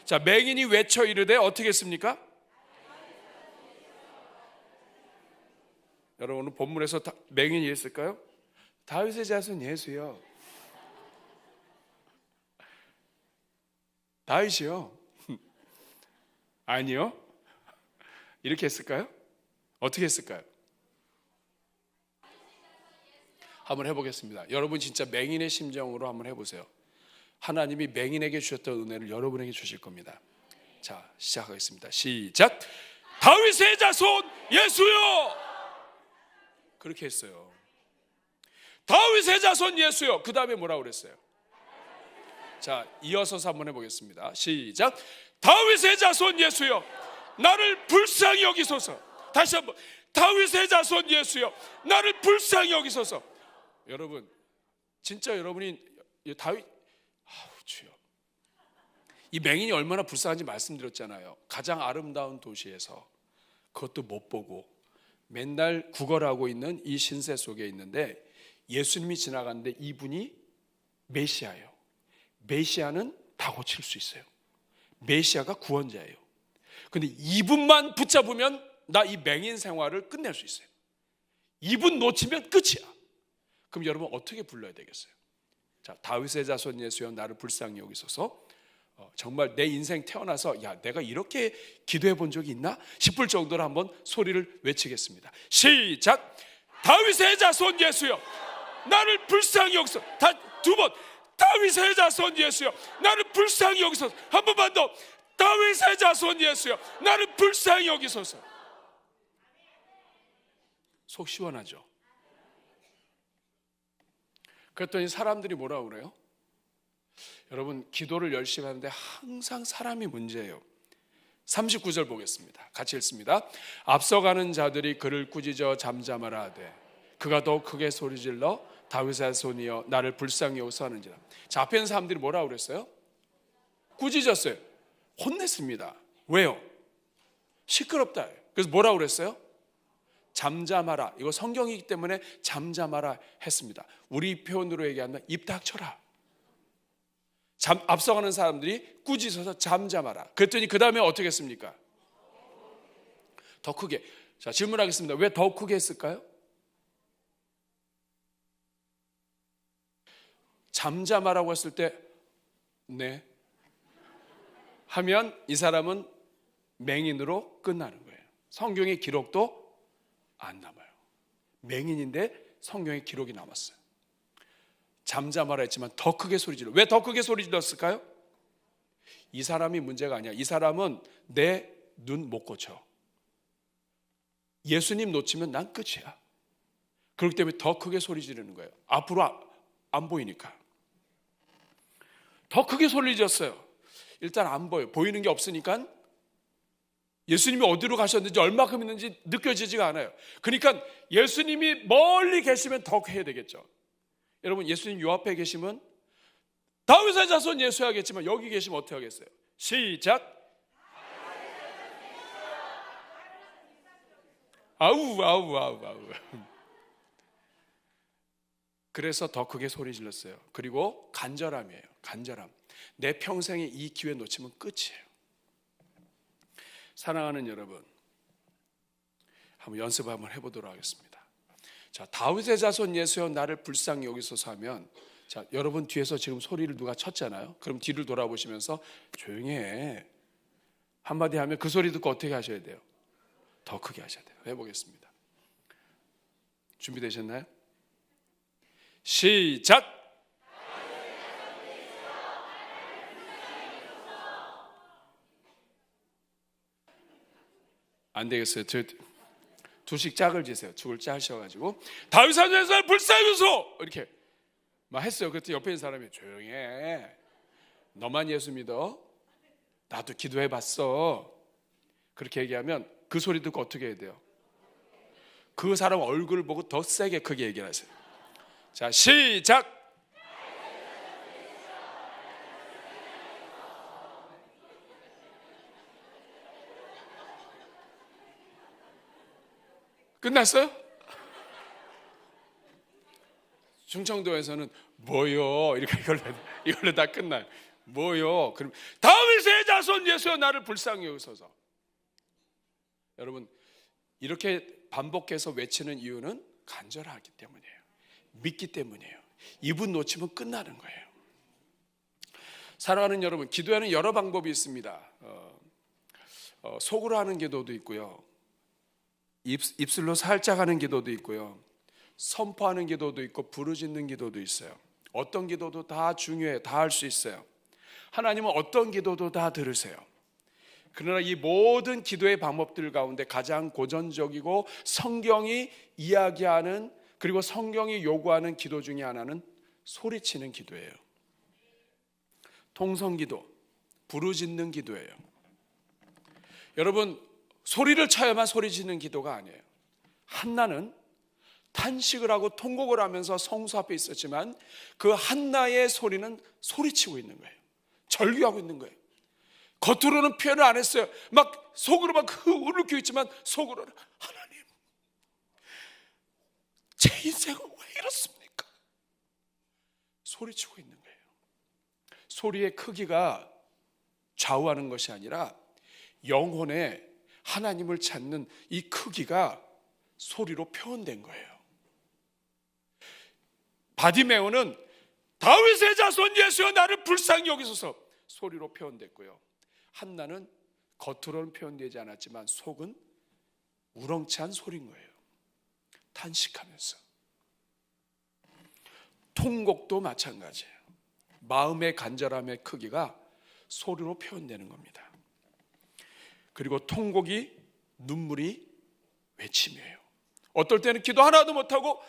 Speaker 3: 자, 맹인이 외쳐 이르되 어떻게 했습니까? 여러분 오늘 본문에서 맹인이 했을까요? 다윗의 자손 예수요. 다윗이요? 아니요. 이렇게 했을까요? 어떻게 했을까요? 한번 해보겠습니다. 여러분 진짜 맹인의 심정으로 한번 해보세요. 하나님이 맹인에게 주셨던 은혜를 여러분에게 주실 겁니다. 자, 시작하겠습니다. 시작. 다윗의 자손 예수요. 그렇게 했어요. 다윗의 자손 예수요. 그 다음에 뭐라고 그랬어요? 자, 이어서 한번 해보겠습니다. 시작. 다윗의 자손 예수요 나를 불쌍히 여기소서. 다시 한번. 다윗의 자손 예수요 나를 불쌍히 여기소서. 여러분 진짜 여러분이 다윗 주여 이 맹인이 얼마나 불쌍한지 말씀드렸잖아요. 가장 아름다운 도시에서 그것도 못 보고 맨날 구걸하고 있는 이 신세 속에 있는데 예수님이 지나가는데 이분이 메시아예요. 메시아는 다 고칠 수 있어요. 메시아가 구원자예요. 근데 이분만 붙잡으면 나 이 맹인 생활을 끝낼 수 있어요. 이분 놓치면 끝이야. 그럼 여러분 어떻게 불러야 되겠어요? 자, 다윗의 자손 예수여 나를 불쌍히 여기소서. 정말 내 인생 태어나서 야 내가 이렇게 기도해 본 적이 있나 싶을 정도로 한번 소리를 외치겠습니다. 시작. 다윗의 자손 예수여 나를 불쌍히 여기소서. 두 번. 다윗의 자손 예수여 나를 불쌍히 여기소서. 한 번만 더. 다윗의 자손 예수여 나를 불쌍히 여기소서. 속 시원하죠? 그랬더니 사람들이 뭐라고 그래요? 여러분 기도를 열심히 하는데 항상 사람이 문제예요. 39절 보겠습니다. 같이 읽습니다. 앞서가는 자들이 그를 꾸짖어 잠잠하라 하되 그가 더욱 크게 소리질러 다윗의 자손이여 나를 불쌍히 여기소서 하는지라. 자, 앞에 있는 사람들이 뭐라고 그랬어요? 꾸짖었어요. 혼냈습니다. 왜요? 시끄럽다. 그래서 뭐라고 그랬어요? 잠잠하라. 이거 성경이기 때문에 잠잠하라 했습니다. 우리 표현으로 얘기하면 입 닥쳐라. 앞서가는 사람들이 꾸짖어서 잠잠하라. 그랬더니 그 다음에 어떻게 했습니까? 더 크게. 자, 질문하겠습니다. 왜 더 크게 했을까요? 잠잠하라고 했을 때 네 하면 이 사람은 맹인으로 끝나는 거예요. 성경의 기록도 안 남아요. 맹인인데 성경의 기록이 남았어요. 잠잠하라 했지만 더 크게 소리 질러. 왜 더 크게 소리 질렀을까요? 이 사람이 문제가 아니야. 이 사람은 내 눈 못 고쳐. 예수님 놓치면 난 끝이야. 그렇기 때문에 더 크게 소리 지르는 거예요. 앞으로 안 보이니까. 더 크게 소리 질렀어요. 일단 안 보여. 보이는 게 없으니까 예수님이 어디로 가셨는지 얼마큼 있는지 느껴지지가 않아요. 그러니까 예수님이 멀리 계시면 더 해야 되겠죠. 여러분 예수님 요 앞에 계시면 다윗의 자손 예수 하겠지만 여기 계시면 어떻게 하겠어요? 시작. 아우. 그래서 더 크게 소리 질렀어요. 그리고 간절함이에요. 간절함. 내 평생에 이 기회 놓치면 끝이에요. 사랑하는 여러분, 한번 연습 한번 해보도록 하겠습니다. 자, 다윗의 자손 예수여 나를 불쌍히 여기소서 하면, 자, 여러분 뒤에서 지금 소리를 누가 쳤잖아요. 그럼 뒤를 돌아보시면서 조용히 해. 한마디 하면 그 소리 듣고 어떻게 하셔야 돼요? 더 크게 하셔야 돼요. 해보겠습니다. 준비되셨나요? 시작! 안 되겠어요. 두씩 짝을 지세요. 죽을 짜셔가지고 다윗의 자손 불쌍히 여기소서 이렇게 막 했어요. 그랬더니 옆에 있는 사람이 조용히 해. 너만 예수 믿어? 나도 기도해봤어. 그렇게 얘기하면 그 소리 듣고 어떻게 해야 돼요? 그 사람 얼굴을 보고 더 세게 크게 얘기하세요. 자, 시작! 끝났어요? 충청도에서는 뭐요? 이렇게 이걸로 다 끝나요. 뭐요? 그럼 다윗의 자손 예수여 나를 불쌍히 여기소서. 여러분 이렇게 반복해서 외치는 이유는 간절하기 때문이에요. 믿기 때문이에요. 이분 놓치면 끝나는 거예요. 사랑하는 여러분, 기도에는 여러 방법이 있습니다. 속으로 하는 기도도 있고요. 입술로 살짝 하는 기도도 있고요. 선포하는 기도도 있고 부르짖는 기도도 있어요. 어떤 기도도 다 중요해요. 다 할 수 있어요. 하나님은 어떤 기도도 다 들으세요. 그러나 이 모든 기도의 방법들 가운데 가장 고전적이고 성경이 이야기하는 그리고 성경이 요구하는 기도 중에 하나는 소리치는 기도예요. 통성기도, 부르짖는 기도예요. 여러분 소리를 쳐야만 소리치는 기도가 아니에요. 한나는 탄식을 하고 통곡을 하면서 성소 앞에 있었지만 그 한나의 소리는 소리치고 있는 거예요. 절규하고 있는 거예요. 겉으로는 표현을 안 했어요. 막 속으로 막 울고 있지만 속으로는 하나님, 제 인생은 왜 이렇습니까? 소리치고 있는 거예요. 소리의 크기가 좌우하는 것이 아니라 영혼에 하나님을 찾는 이 크기가 소리로 표현된 거예요. 바디메오는 다윗의 자손 예수여 나를 불쌍히 여기소서 소리로 표현됐고요. 한나는 겉으로는 표현되지 않았지만 속은 우렁찬 소리인 거예요. 탄식하면서. 통곡도 마찬가지예요. 마음의 간절함의 크기가 소리로 표현되는 겁니다. 그리고 통곡이 눈물이 외침이에요. 어떨 때는 기도 하나도 못하고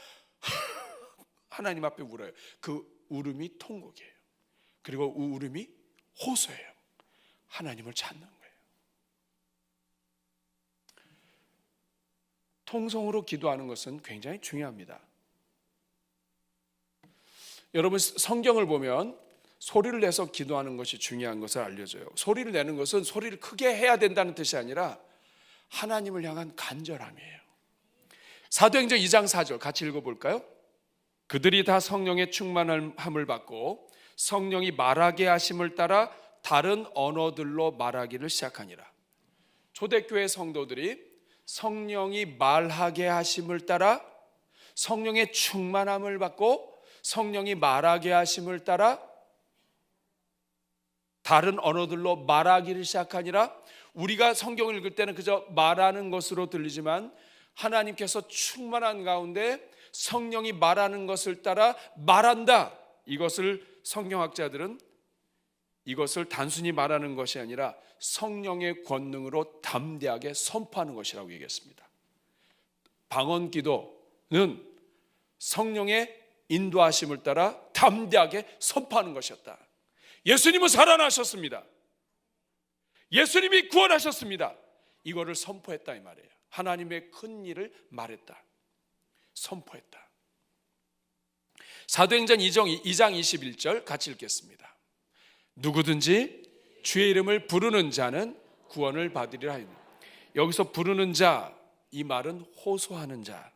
Speaker 3: 하나님 앞에 울어요. 그 울음이 통곡이에요. 그리고 울음이 호소예요. 하나님을 찾는 거예요. 통성으로 기도하는 것은 굉장히 중요합니다. 여러분 성경을 보면 소리를 내서 기도하는 것이 중요한 것을 알려줘요. 소리를 내는 것은 소리를 크게 해야 된다는 뜻이 아니라 하나님을 향한 간절함이에요. 사도행전 2장 4절 같이 읽어볼까요? 그들이 다 성령의 충만함을 받고 성령이 말하게 하심을 따라 다른 언어들로 말하기를 시작하니라. 초대교회 성도들이 성령이 말하게 하심을 따라 성령의 충만함을 받고 성령이 말하게 하심을 따라 다른 언어들로 말하기를 시작하니라. 우리가 성경을 읽을 때는 그저 말하는 것으로 들리지만 하나님께서 충만한 가운데 성령이 말하는 것을 따라 말한다. 이것을 성경학자들은 이것을 단순히 말하는 것이 아니라 성령의 권능으로 담대하게 선포하는 것이라고 얘기했습니다. 방언 기도는 성령의 인도하심을 따라 담대하게 선포하는 것이었다. 예수님은 살아나셨습니다. 예수님이 구원하셨습니다. 이거를 선포했다 이 말이에요. 하나님의 큰 일을 말했다. 선포했다. 사도행전 2장 21절 같이 읽겠습니다. 누구든지 주의 이름을 부르는 자는 구원을 받으리라 하니. 여기서 부르는 자, 이 말은 호소하는 자,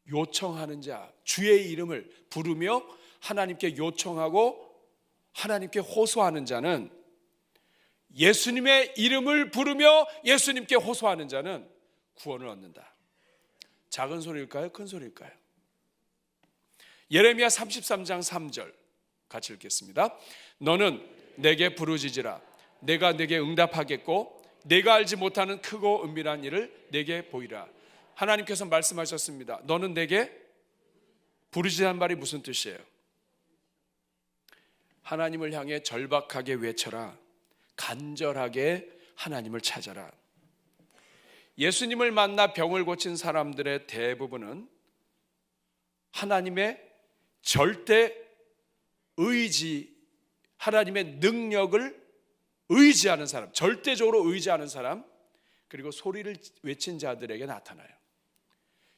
Speaker 3: 요청하는 자, 주의 이름을 부르며 하나님께 요청하고 하나님께 호소하는 자는, 예수님의 이름을 부르며 예수님께 호소하는 자는 구원을 얻는다. 작은 소리일까요? 큰 소리일까요? 예레미야 33장 3절 같이 읽겠습니다. 너는 내게 부르짖으라. 내가 내게 응답하겠고 내가 알지 못하는 크고 은밀한 일을 내게 보이라. 하나님께서 말씀하셨습니다. 너는 내게 부르짖으라는 말이 무슨 뜻이에요? 하나님을 향해 절박하게 외쳐라. 간절하게 하나님을 찾아라. 예수님을 만나 병을 고친 사람들의 대부분은 하나님의 절대 의지, 하나님의 능력을 의지하는 사람, 절대적으로 의지하는 사람, 그리고 소리를 외친 자들에게 나타나요.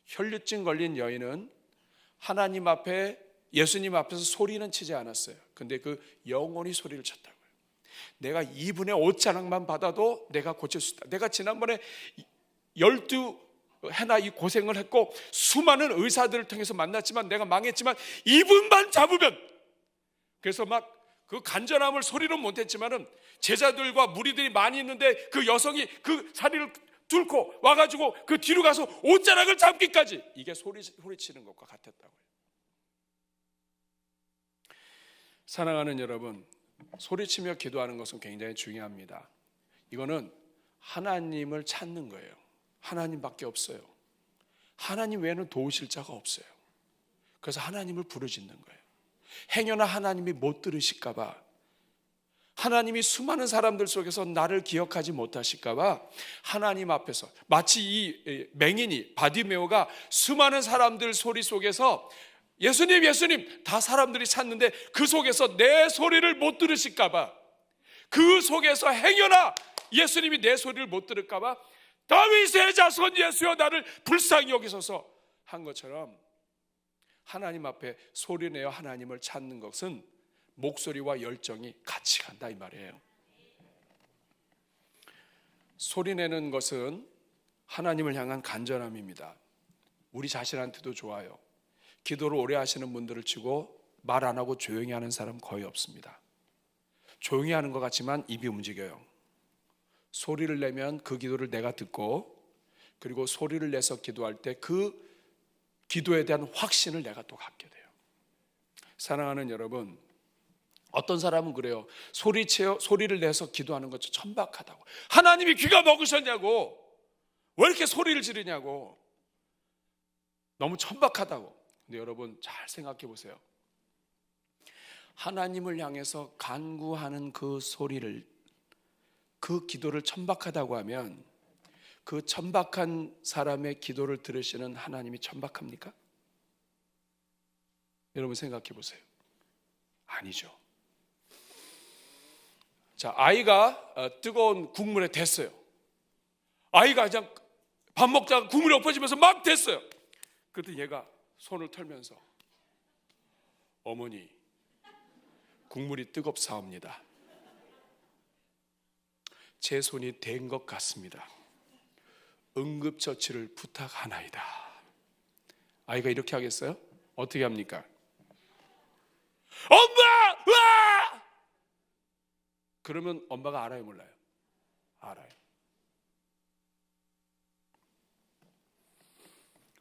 Speaker 3: 혈류증 걸린 여인은 하나님 앞에, 예수님 앞에서 소리는 치지 않았어요. 근데 그 영혼이 소리를 쳤다고요. 내가 이분의 옷자락만 받아도 내가 고칠 수 있다. 내가 지난번에 12해나 이 고생을 했고 수많은 의사들을 통해서 만났지만 내가 망했지만 이분만 잡으면, 그래서 막 그 간절함을 소리는 못했지만은 제자들과 무리들이 많이 있는데 그 여성이 그 다리를 뚫고 와가지고 그 뒤로 가서 옷자락을 잡기까지, 이게 소리치는 것과 같았다고요. 사랑하는 여러분, 소리치며 기도하는 것은 굉장히 중요합니다. 이거는 하나님을 찾는 거예요. 하나님밖에 없어요. 하나님 외에는 도우실 자가 없어요. 그래서 하나님을 부르짖는 거예요. 행여나 하나님이 못 들으실까 봐, 하나님이 수많은 사람들 속에서 나를 기억하지 못하실까 봐 하나님 앞에서, 마치 이 맹인이 바디메오가 수많은 사람들 소리 속에서 예수님 예수님 다 사람들이 찾는데 그 속에서 내 소리를 못 들으실까 봐, 그 속에서 행여나 예수님이 내 소리를 못 들을까 봐 다윗의 자손 예수여 나를 불쌍히 여기소서 한 것처럼 하나님 앞에 소리내어 하나님을 찾는 것은 목소리와 열정이 같이 간다 이 말이에요. 소리내는 것은 하나님을 향한 간절함입니다. 우리 자신한테도 좋아요. 기도를 오래 하시는 분들을 치고 말 안 하고 조용히 하는 사람 거의 없습니다. 조용히 하는 것 같지만 입이 움직여요. 소리를 내면 그 기도를 내가 듣고, 그리고 소리를 내서 기도할 때 그 기도에 대한 확신을 내가 또 갖게 돼요. 사랑하는 여러분, 어떤 사람은 그래요. 소리를 내서 기도하는 것 천박하다고. 하나님이 귀가 먹으셨냐고. 왜 이렇게 소리를 지르냐고. 너무 천박하다고. 근데 여러분 잘 생각해 보세요. 하나님을 향해서 간구하는 그 소리를, 그 기도를 천박하다고 하면 그 천박한 사람의 기도를 들으시는 하나님이 천박합니까? 여러분 생각해 보세요. 아니죠. 자, 아이가 뜨거운 국물에 댔어요. 아이가 그냥 밥 먹다가 국물이 엎어지면서 막 댔어요. 그때 얘가 손을 털면서 어머니, 국물이 뜨겁사옵니다. 제 손이 된 것 같습니다. 응급처치를 부탁하나이다. 아이가 이렇게 하겠어요? 어떻게 합니까? 엄마! 와! 그러면 엄마가 알아요, 몰라요? 알아요.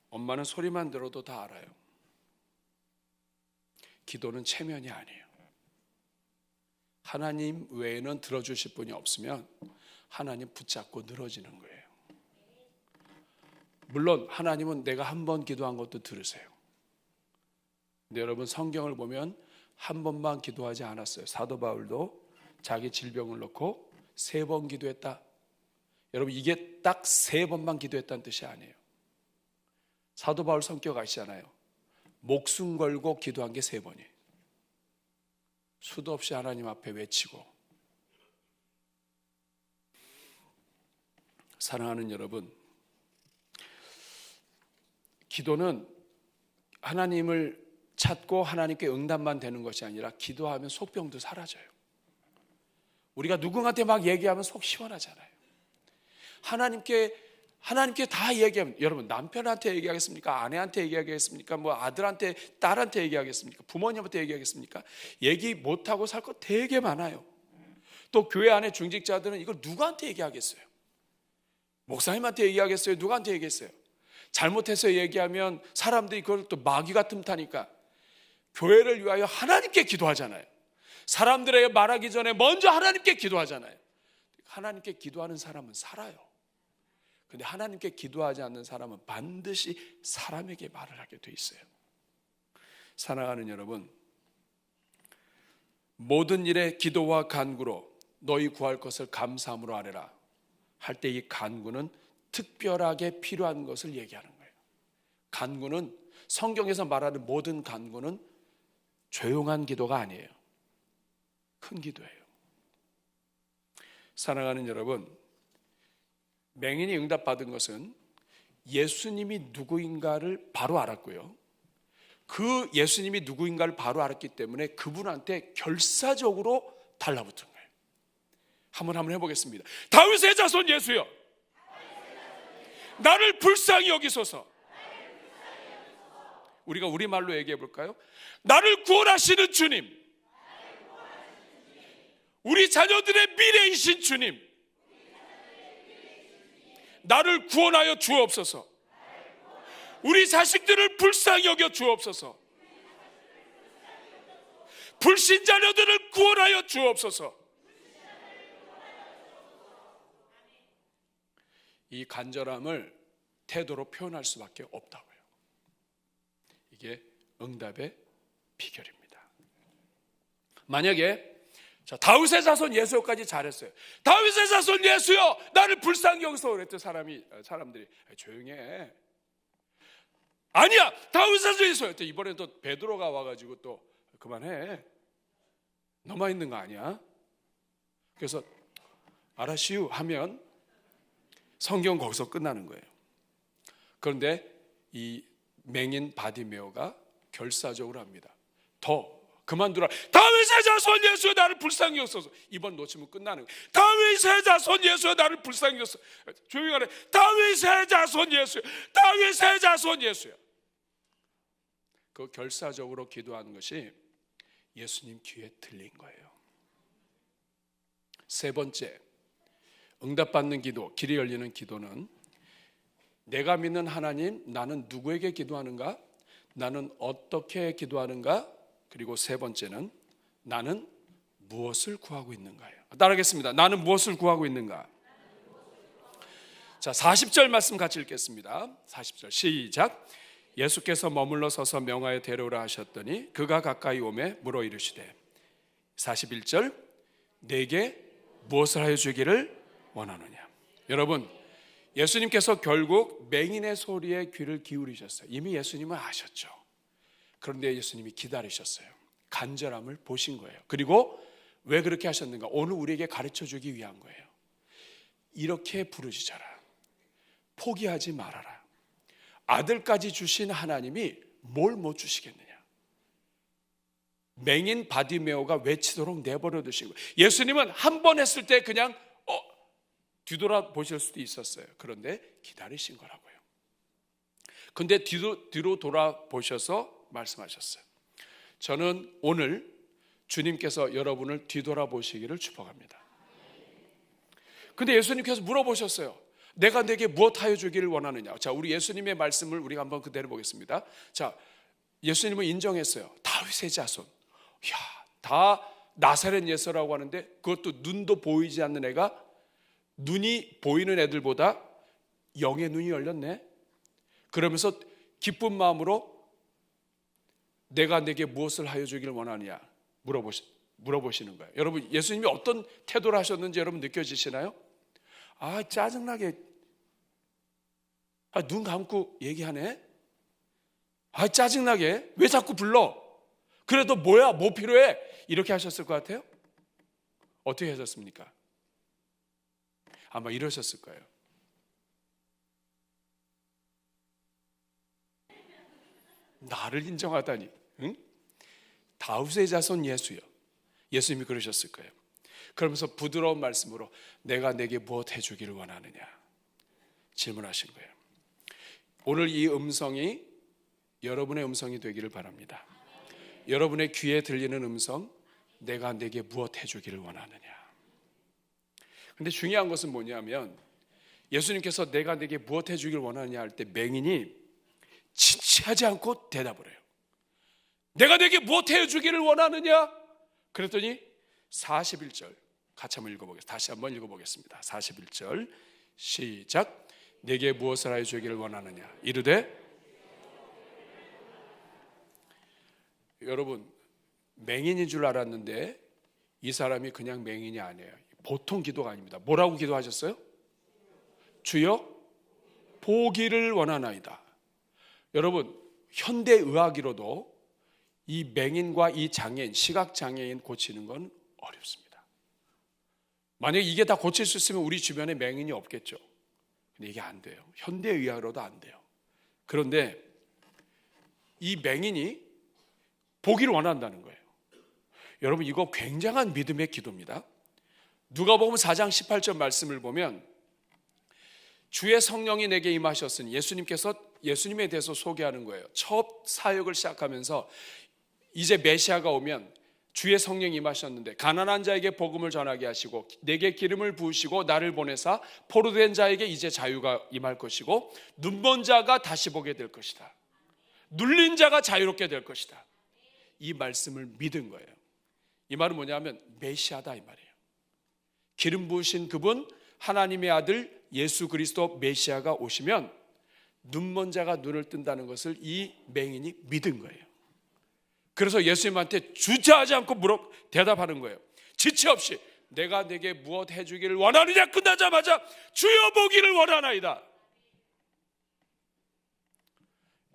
Speaker 3: 엄마는 소리만 들어도 다 알아요. 기도는 체면이 아니에요. 하나님 외에는 들어주실 분이 없으면 하나님 붙잡고 늘어지는 거예요. 물론 하나님은 내가 한 번 기도한 것도 들으세요. 근데 여러분 성경을 보면 한 번만 기도하지 않았어요. 사도 바울도 자기 질병을 놓고 3번 기도했다. 여러분 이게 딱 3번만 기도했다는 뜻이 아니에요. 사도 바울 성격 아시잖아요. 목숨 걸고 기도한 게 3번이에요. 수도 없이 하나님 앞에 외치고. 사랑하는 여러분, 기도는 하나님을 찾고 하나님께 응답만 되는 것이 아니라 기도하면 속병도 사라져요. 우리가 누군가한테 막 얘기하면 속 시원하잖아요. 하나님께 다 얘기하면, 여러분 남편한테 얘기하겠습니까? 아내한테 얘기하겠습니까? 뭐 아들한테, 딸한테 얘기하겠습니까? 부모님한테 얘기하겠습니까? 얘기 못하고 살 거 되게 많아요. 또 교회 안에 중직자들은 이걸 누구한테 얘기하겠어요? 목사님한테 얘기하겠어요? 누구한테 얘기했어요? 잘못해서 얘기하면 사람들이 그걸 또 마귀가 틈타니까 교회를 위하여 하나님께 기도하잖아요. 사람들에게 말하기 전에 먼저 하나님께 기도하잖아요. 하나님께 기도하는 사람은 살아요. 근데 하나님께 기도하지 않는 사람은 반드시 사람에게 말을 하게 돼 있어요. 사랑하는 여러분, 모든 일에 기도와 간구로 너희 구할 것을 감사함으로 아뢰라 할 때 이 간구는 특별하게 필요한 것을 얘기하는 거예요. 간구는, 성경에서 말하는 모든 간구는 조용한 기도가 아니에요. 큰 기도예요. 사랑하는 여러분, 맹인이 응답받은 것은 예수님이 누구인가를 바로 알았고요. 그 예수님이 누구인가를 바로 알았기 때문에 그분한테 결사적으로 달라붙은 거예요. 한번 해보겠습니다. 다윗의 자손 예수여, 나를 불쌍히 여기소서. 우리가 우리말로 얘기해 볼까요? 나를 구원하시는 주님, 우리 자녀들의 미래이신 주님, 나를 구원하여 주옵소서. 우리 자식들을 불쌍히 여겨 주옵소서. 불신자녀들을 구원하여 주옵소서. 이 간절함을 태도로 표현할 수밖에 없다고요. 이게 응답의 비결입니다. 만약에 다윗의 자손 예수여까지 잘했어요. 다윗의 자손 예수여, 나를 불쌍히 여기소 그랬더니 사람들이 조용히 해. 아니야, 다윗의 자손 예수여. 이번에 또 베드로가 와가지고 또 그만해, 너만 있는 거 아니야? 그래서 알았시우 하면 성경 거기서 끝나는 거예요. 그런데 이 맹인 바디메오가 결사적으로 합니다. 더 그만두라. 다윗의 자손 예수여 나를 불쌍히 여소서. 이번 놓치면 끝나는 거예요. 다윗의 자손 예수여 나를 불쌍히 여소서. 조용히 하래. 다윗의 자손 예수여. 다윗의 자손 예수여. 그 결사적으로 기도하는 것이 예수님 귀에 들린 거예요. 세 번째, 응답받는 기도, 길이 열리는 기도는 내가 믿는 하나님, 나는 누구에게 기도하는가? 나는 어떻게 기도하는가? 그리고 세 번째는 나는 무엇을 구하고 있는가요? 따라하겠습니다. 나는 무엇을 구하고 있는가? 자, 40절 말씀 같이 읽겠습니다. 40절 시작. 예수께서 머물러 서서 명하여 데려오라 하셨더니 그가 가까이 오매 물어 이르시되 41절 내게 무엇을 하여 주기를 원하느냐. 여러분, 예수님께서 결국 맹인의 소리에 귀를 기울이셨어요. 이미 예수님은 아셨죠. 그런데 예수님이 기다리셨어요. 간절함을 보신 거예요. 그리고 왜 그렇게 하셨는가? 오늘 우리에게 가르쳐 주기 위한 거예요. 이렇게 부르짖어라. 포기하지 말아라. 아들까지 주신 하나님이 뭘 못 주시겠느냐. 맹인 바디메오가 외치도록 내버려 두시고, 예수님은 한 번 했을 때 그냥 뒤돌아보실 수도 있었어요. 그런데 기다리신 거라고요. 근데 뒤로 돌아보셔서 말씀하셨어요. 저는 오늘 주님께서 여러분을 뒤돌아보시기를 축복합니다. 근데 예수님께서 물어보셨어요. 내가 내게 무엇 하여 주기를 원하느냐. 자, 우리 예수님의 말씀을 우리가 한번 그대로 보겠습니다. 자, 예수님은 인정했어요. 다윗의 자손. 이야, 다 나사렛 예수라고 하는데 그것도 눈도 보이지 않는 애가 눈이 보이는 애들보다 영의 눈이 열렸네. 그러면서 기쁜 마음으로 내가 내게 무엇을 하여 주기를 원하느냐 물어보시는 거예요. 여러분, 예수님이 어떤 태도를 하셨는지 여러분 느껴지시나요? 짜증나게 눈 감고 얘기하네. 짜증나게 왜 자꾸 불러? 그래도 뭐야, 뭐 필요해? 이렇게 하셨을 것 같아요? 어떻게 하셨습니까? 아마 이러셨을 거예요. 나를 인정하다니, 응? 다윗의 자손 예수여. 예수님이 그러셨을 거예요. 그러면서 부드러운 말씀으로 내가 내게 무엇 해주기를 원하느냐 질문하신 거예요. 오늘 이 음성이 여러분의 음성이 되기를 바랍니다. 여러분의 귀에 들리는 음성, 내가 내게 무엇 해주기를 원하느냐. 근데 중요한 것은 뭐냐면 예수님께서 내가 내게 무엇 해주기를 원하느냐 할 때 맹인이 진지하지 않고 대답을 해요. 내가 내게 무엇 해주기를 원하느냐? 그랬더니 41절 같이 한번 읽어보겠습니다. 다시 한번 읽어보겠습니다. 41절 시작. 내게 무엇을 하여 주기를 원하느냐? 이르되. 여러분, 맹인인 줄 알았는데 이 사람이 그냥 맹인이 아니에요. 보통 기도가 아닙니다. 뭐라고 기도하셨어요? 주여 보기를 원하나이다. 여러분, 현대의학으로도 이 맹인과 이 장애인, 시각장애인 고치는 건 어렵습니다. 만약에 이게 다 고칠 수 있으면 우리 주변에 맹인이 없겠죠. 근데 이게 안 돼요. 현대의학으로도 안 돼요. 그런데 이 맹인이 보기를 원한다는 거예요. 여러분, 이거 굉장한 믿음의 기도입니다. 누가복음 4장 18절 말씀을 보면 주의 성령이 내게 임하셨으니, 예수님께서 예수님에 대해서 소개하는 거예요. 첫 사역을 시작하면서 이제 메시아가 오면 주의 성령이 임하셨는데 가난한 자에게 복음을 전하게 하시고 내게 기름을 부으시고 나를 보내사 포로된 자에게 이제 자유가 임할 것이고 눈먼 자가 다시 보게 될 것이다. 눌린 자가 자유롭게 될 것이다. 이 말씀을 믿은 거예요. 이 말은 뭐냐면 메시아다 이 말이에요. 기름 부으신 그분, 하나님의 아들 예수 그리스도 메시아가 오시면 눈먼 자가 눈을 뜬다는 것을 이 맹인이 믿은 거예요. 그래서 예수님한테 주저하지 않고 대답하는 거예요. 지체 없이 내가 내게 무엇 해주기를 원하느냐 끝나자마자 주여 보기를 원하나이다.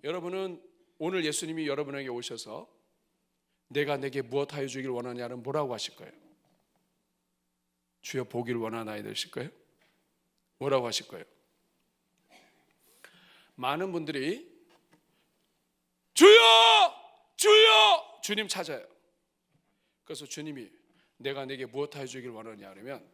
Speaker 3: 여러분은 오늘 예수님이 여러분에게 오셔서 내가 내게 무엇 하여 주기를 원하냐는 뭐라고 하실 거예요? 주여 보기를 원하나이다 하실 거예요? 뭐라고 하실 거예요? 많은 분들이 주여! 주여! 주님 찾아요. 그래서 주님이 내가 내게 무엇 하여 주길 원하느냐 그러면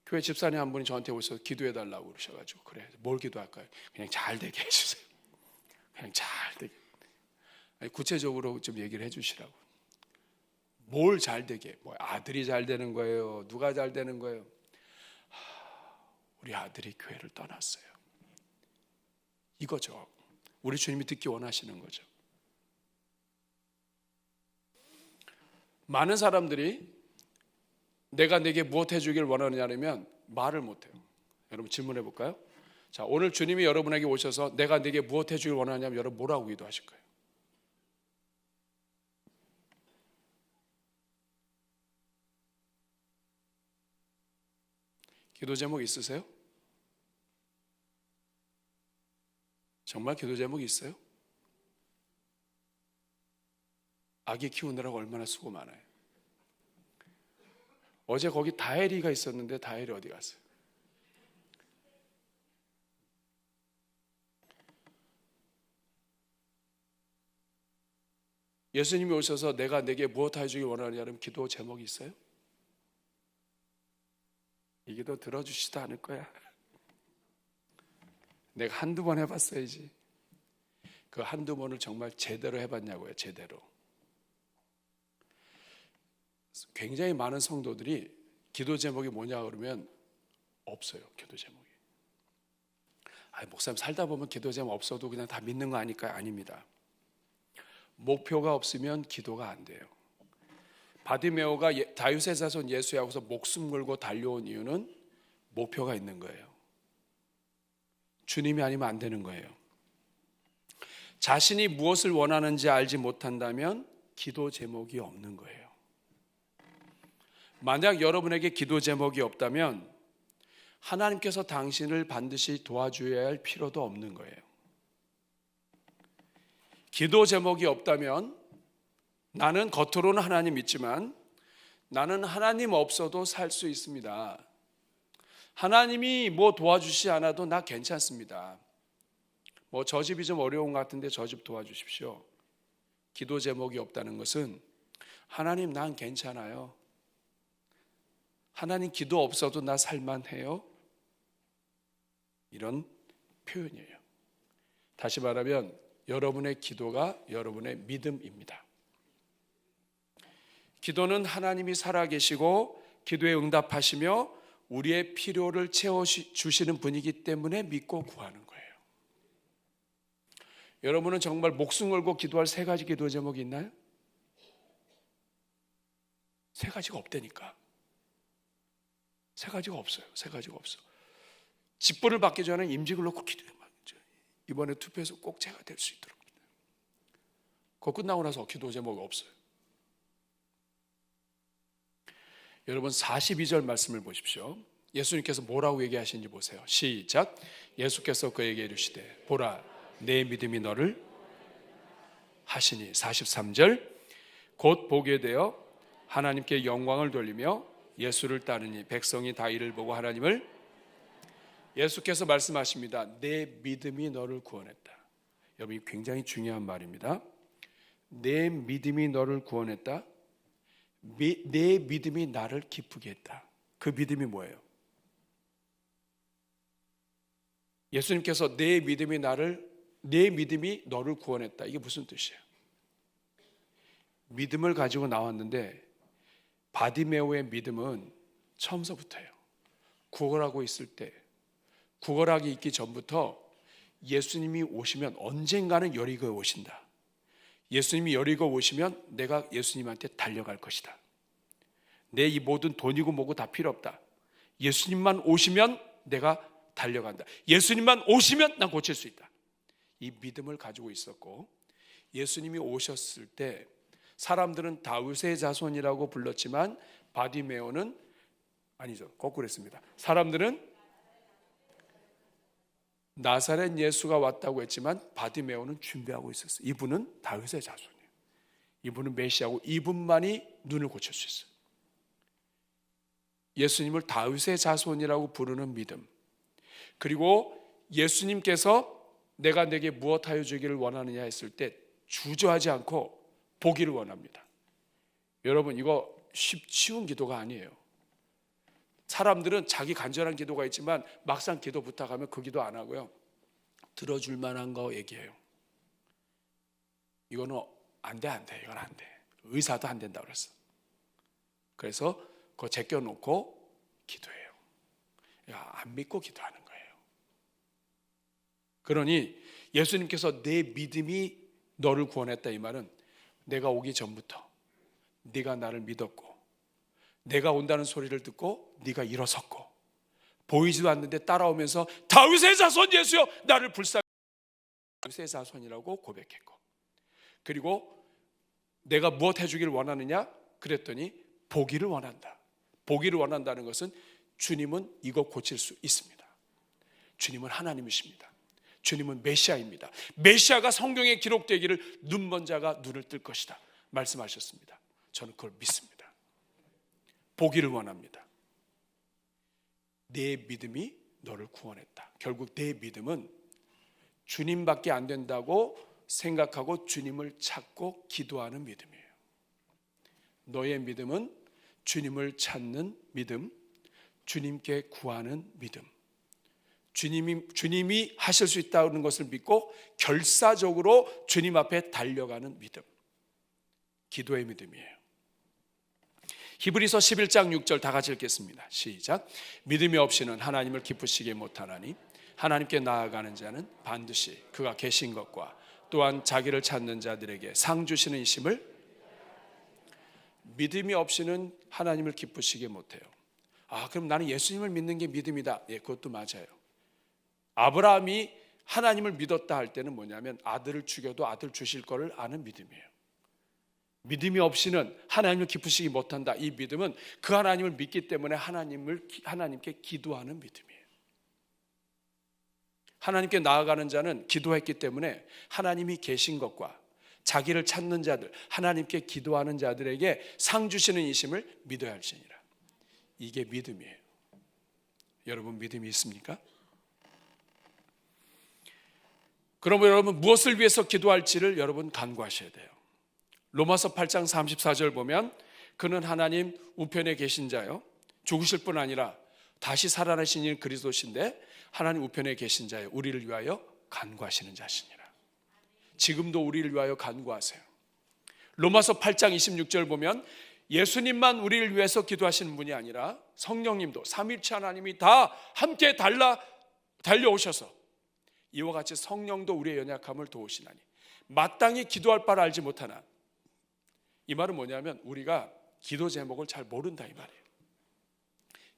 Speaker 3: 교회 집사님 한 분이 저한테 오셔서 기도해 달라고 그러셔가지고 그래 뭘 기도할까요? 그냥 잘 되게 해주세요. 그냥 잘 되게. 아니, 구체적으로 좀 얘기를 해주시라고. 뭘 잘 되게? 뭐 아들이 잘 되는 거예요? 누가 잘 되는 거예요? 우리 아들이 교회를 떠났어요. 이거죠. 우리 주님이 듣기 원하시는 거죠. 많은 사람들이 내가 내게 무엇 해주길 원하느냐면 말을 못해요. 여러분 질문해 볼까요? 자, 오늘 주님이 여러분에게 오셔서 내가 내게 무엇 해주길 원하냐면 여러분 뭐라고 기도하실 거예요? 기도 제목 있으세요? 정말 기도 제목이 있어요? 아기 키우느라고 얼마나 수고 많아요. 어제 거기 다혜리가 있었는데 다혜리 어디 갔어요? 예수님이 오셔서 내가 내게 무엇 해주길 원하느냐는 기도 제목이 있어요? 이 기도 들어주시지도 않을 거야. 내가 한두 번 해봤어야지. 그 한두 번을 정말 제대로 해봤냐고요. 제대로. 굉장히 많은 성도들이 기도 제목이 뭐냐 그러면 없어요. 기도 제목이. 목사님 살다 보면 기도 제목 없어도 그냥 다 믿는 거 아닐까요? 아닙니다. 목표가 없으면 기도가 안 돼요. 바디메오가 다윗의 자손 예수야고서 목숨 걸고 달려온 이유는 목표가 있는 거예요. 주님이 아니면 안 되는 거예요. 자신이 무엇을 원하는지 알지 못한다면 기도 제목이 없는 거예요. 만약 여러분에게 기도 제목이 없다면 하나님께서 당신을 반드시 도와줘야 할 필요도 없는 거예요. 기도 제목이 없다면 나는 겉으로는 하나님 믿지만 나는 하나님 없어도 살 수 있습니다. 하나님이 뭐 도와주시지 않아도 나 괜찮습니다. 뭐 저 집이 좀 어려운 것 같은데 저 집 도와주십시오. 기도 제목이 없다는 것은 하나님 난 괜찮아요. 하나님 기도 없어도 나 살만해요. 이런 표현이에요. 다시 말하면 여러분의 기도가 여러분의 믿음입니다. 기도는 하나님이 살아계시고 기도에 응답하시며 우리의 필요를 채워주시는 분이기 때문에 믿고 구하는 거예요. 여러분은 정말 목숨 걸고 기도할 세 가지 기도 제목이 있나요? 세 가지가 없다니까. 세 가지가 없어요. 세 가지가 없어. 직분을 받기 전에 임직을 놓고 기도해. 이번에 투표해서 꼭 제가 될 수 있도록. 그거 끝나고 나서 기도 제목이 없어요. 여러분 42절 말씀을 보십시오. 예수님께서 뭐라고 얘기하시는지 보세요. 시작. 예수께서 그에게 이르시되 보라 내 믿음이 너를 하시니. 43절. 곧 보게 되어 하나님께 영광을 돌리며 예수를 따르니 백성이 다 이를 보고 하나님을. 예수께서 말씀하십니다. 내 믿음이 너를 구원했다. 여러분 굉장히 중요한 말입니다. 내 믿음이 너를 구원했다. 내 믿음이 나를 기쁘게 했다. 그 믿음이 뭐예요? 예수님께서 내 믿음이 너를 구원했다. 이게 무슨 뜻이에요? 믿음을 가지고 나왔는데 바디메오의 믿음은 처음서부터예요. 구걸하고 있을 때, 구걸하기 있기 전부터 예수님이 오시면 언젠가는 여리고에 오신다. 예수님이 여리고 오시면 내가 예수님한테 달려갈 것이다. 내 이 모든 돈이고 뭐고 다 필요 없다. 예수님만 오시면 내가 달려간다. 예수님만 오시면 난 고칠 수 있다. 이 믿음을 가지고 있었고, 예수님이 오셨을 때 사람들은 다윗의 자손이라고 불렀지만 바디메오는 아니죠. 거꾸로 했습니다. 사람들은 나사렛 예수가 왔다고 했지만 바디메오는 준비하고 있었어요. 이분은 다윗의 자손이에요. 이분은 메시아고 이분만이 눈을 고칠 수 있어요. 예수님을 다윗의 자손이라고 부르는 믿음. 그리고 예수님께서 내가 내게 무엇하여 주기를 원하느냐 했을 때 주저하지 않고 보기를 원합니다. 여러분, 이거 쉬운 기도가 아니에요. 사람들은 자기 간절한 기도가 있지만 막상 기도 부탁하면 그 기도 안 하고요, 들어줄 만한 거 얘기해요. 이거는 안 돼, 이건 안 돼. 의사도 안 된다고 그랬어. 그래서 그거 제껴놓고 기도해요. 안 믿고 기도하는 거예요. 그러니 예수님께서 내 믿음이 너를 구원했다, 이 말은 내가 오기 전부터 네가 나를 믿었고, 내가 온다는 소리를 듣고 네가 일어섰고, 보이지도 않는데 따라오면서 다윗의 자손 예수여 나를 불쌍히, 다윗의 자손이라고 고백했고, 그리고 내가 무엇 해주기를 원하느냐 그랬더니 보기를 원한다. 보기를 원한다는 것은 주님은 이거 고칠 수 있습니다. 주님은 하나님이십니다. 주님은 메시아입니다. 메시아가 성경에 기록되기를 눈먼 자가 눈을 뜰 것이다 말씀하셨습니다. 저는 그걸 믿습니다. 보기를 원합니다. 내 믿음이 너를 구원했다. 결국 내 믿음은 주님밖에 안 된다고 생각하고 주님을 찾고 기도하는 믿음이에요. 너의 믿음은 주님을 찾는 믿음, 주님께 구하는 믿음, 주님이 하실 수 있다는 것을 믿고 결사적으로 주님 앞에 달려가는 믿음, 기도의 믿음이에요. 히브리서 11장 6절 다 같이 읽겠습니다. 시작. 믿음이 없이는 하나님을 기쁘시게 못하나니 하나님께 나아가는 자는 반드시 그가 계신 것과 또한 자기를 찾는 자들에게 상 주시는 이심을, 믿음이 없이는 하나님을 기쁘시게 못해요. 그럼 나는 예수님을 믿는 게 믿음이다. 예, 그것도 맞아요. 아브라함이 하나님을 믿었다 할 때는 뭐냐면 아들을 죽여도 아들 주실 거를 아는 믿음이에요. 믿음이 없이는 하나님을 기쁘시게 못한다. 이 믿음은 그 하나님을 믿기 때문에 하나님께 기도하는 믿음이에요. 하나님께 나아가는 자는 기도했기 때문에 하나님이 계신 것과 자기를 찾는 자들, 하나님께 기도하는 자들에게 상 주시는 이심을 믿어야 할지니라. 이게 믿음이에요. 여러분 믿음이 있습니까? 그러면 여러분 무엇을 위해서 기도할지를 여러분 간구하셔야 돼요. 로마서 8장 34절 보면 그는 하나님 우편에 계신 자요, 죽으실 뿐 아니라 다시 살아나신 이 그리스도신데 하나님 우편에 계신 자요, 우리를 위하여 간구하시는 자시니라. 지금도 우리를 위하여 간구하세요. 로마서 8장 26절 보면 예수님만 우리를 위해서 기도하시는 분이 아니라 성령님도 삼위일체 하나님이 다 함께 달려오셔서 이와 같이 성령도 우리의 연약함을 도우시나니 마땅히 기도할 바를 알지 못하나. 이 말은 뭐냐면 우리가 기도 제목을 잘 모른다 이 말이에요.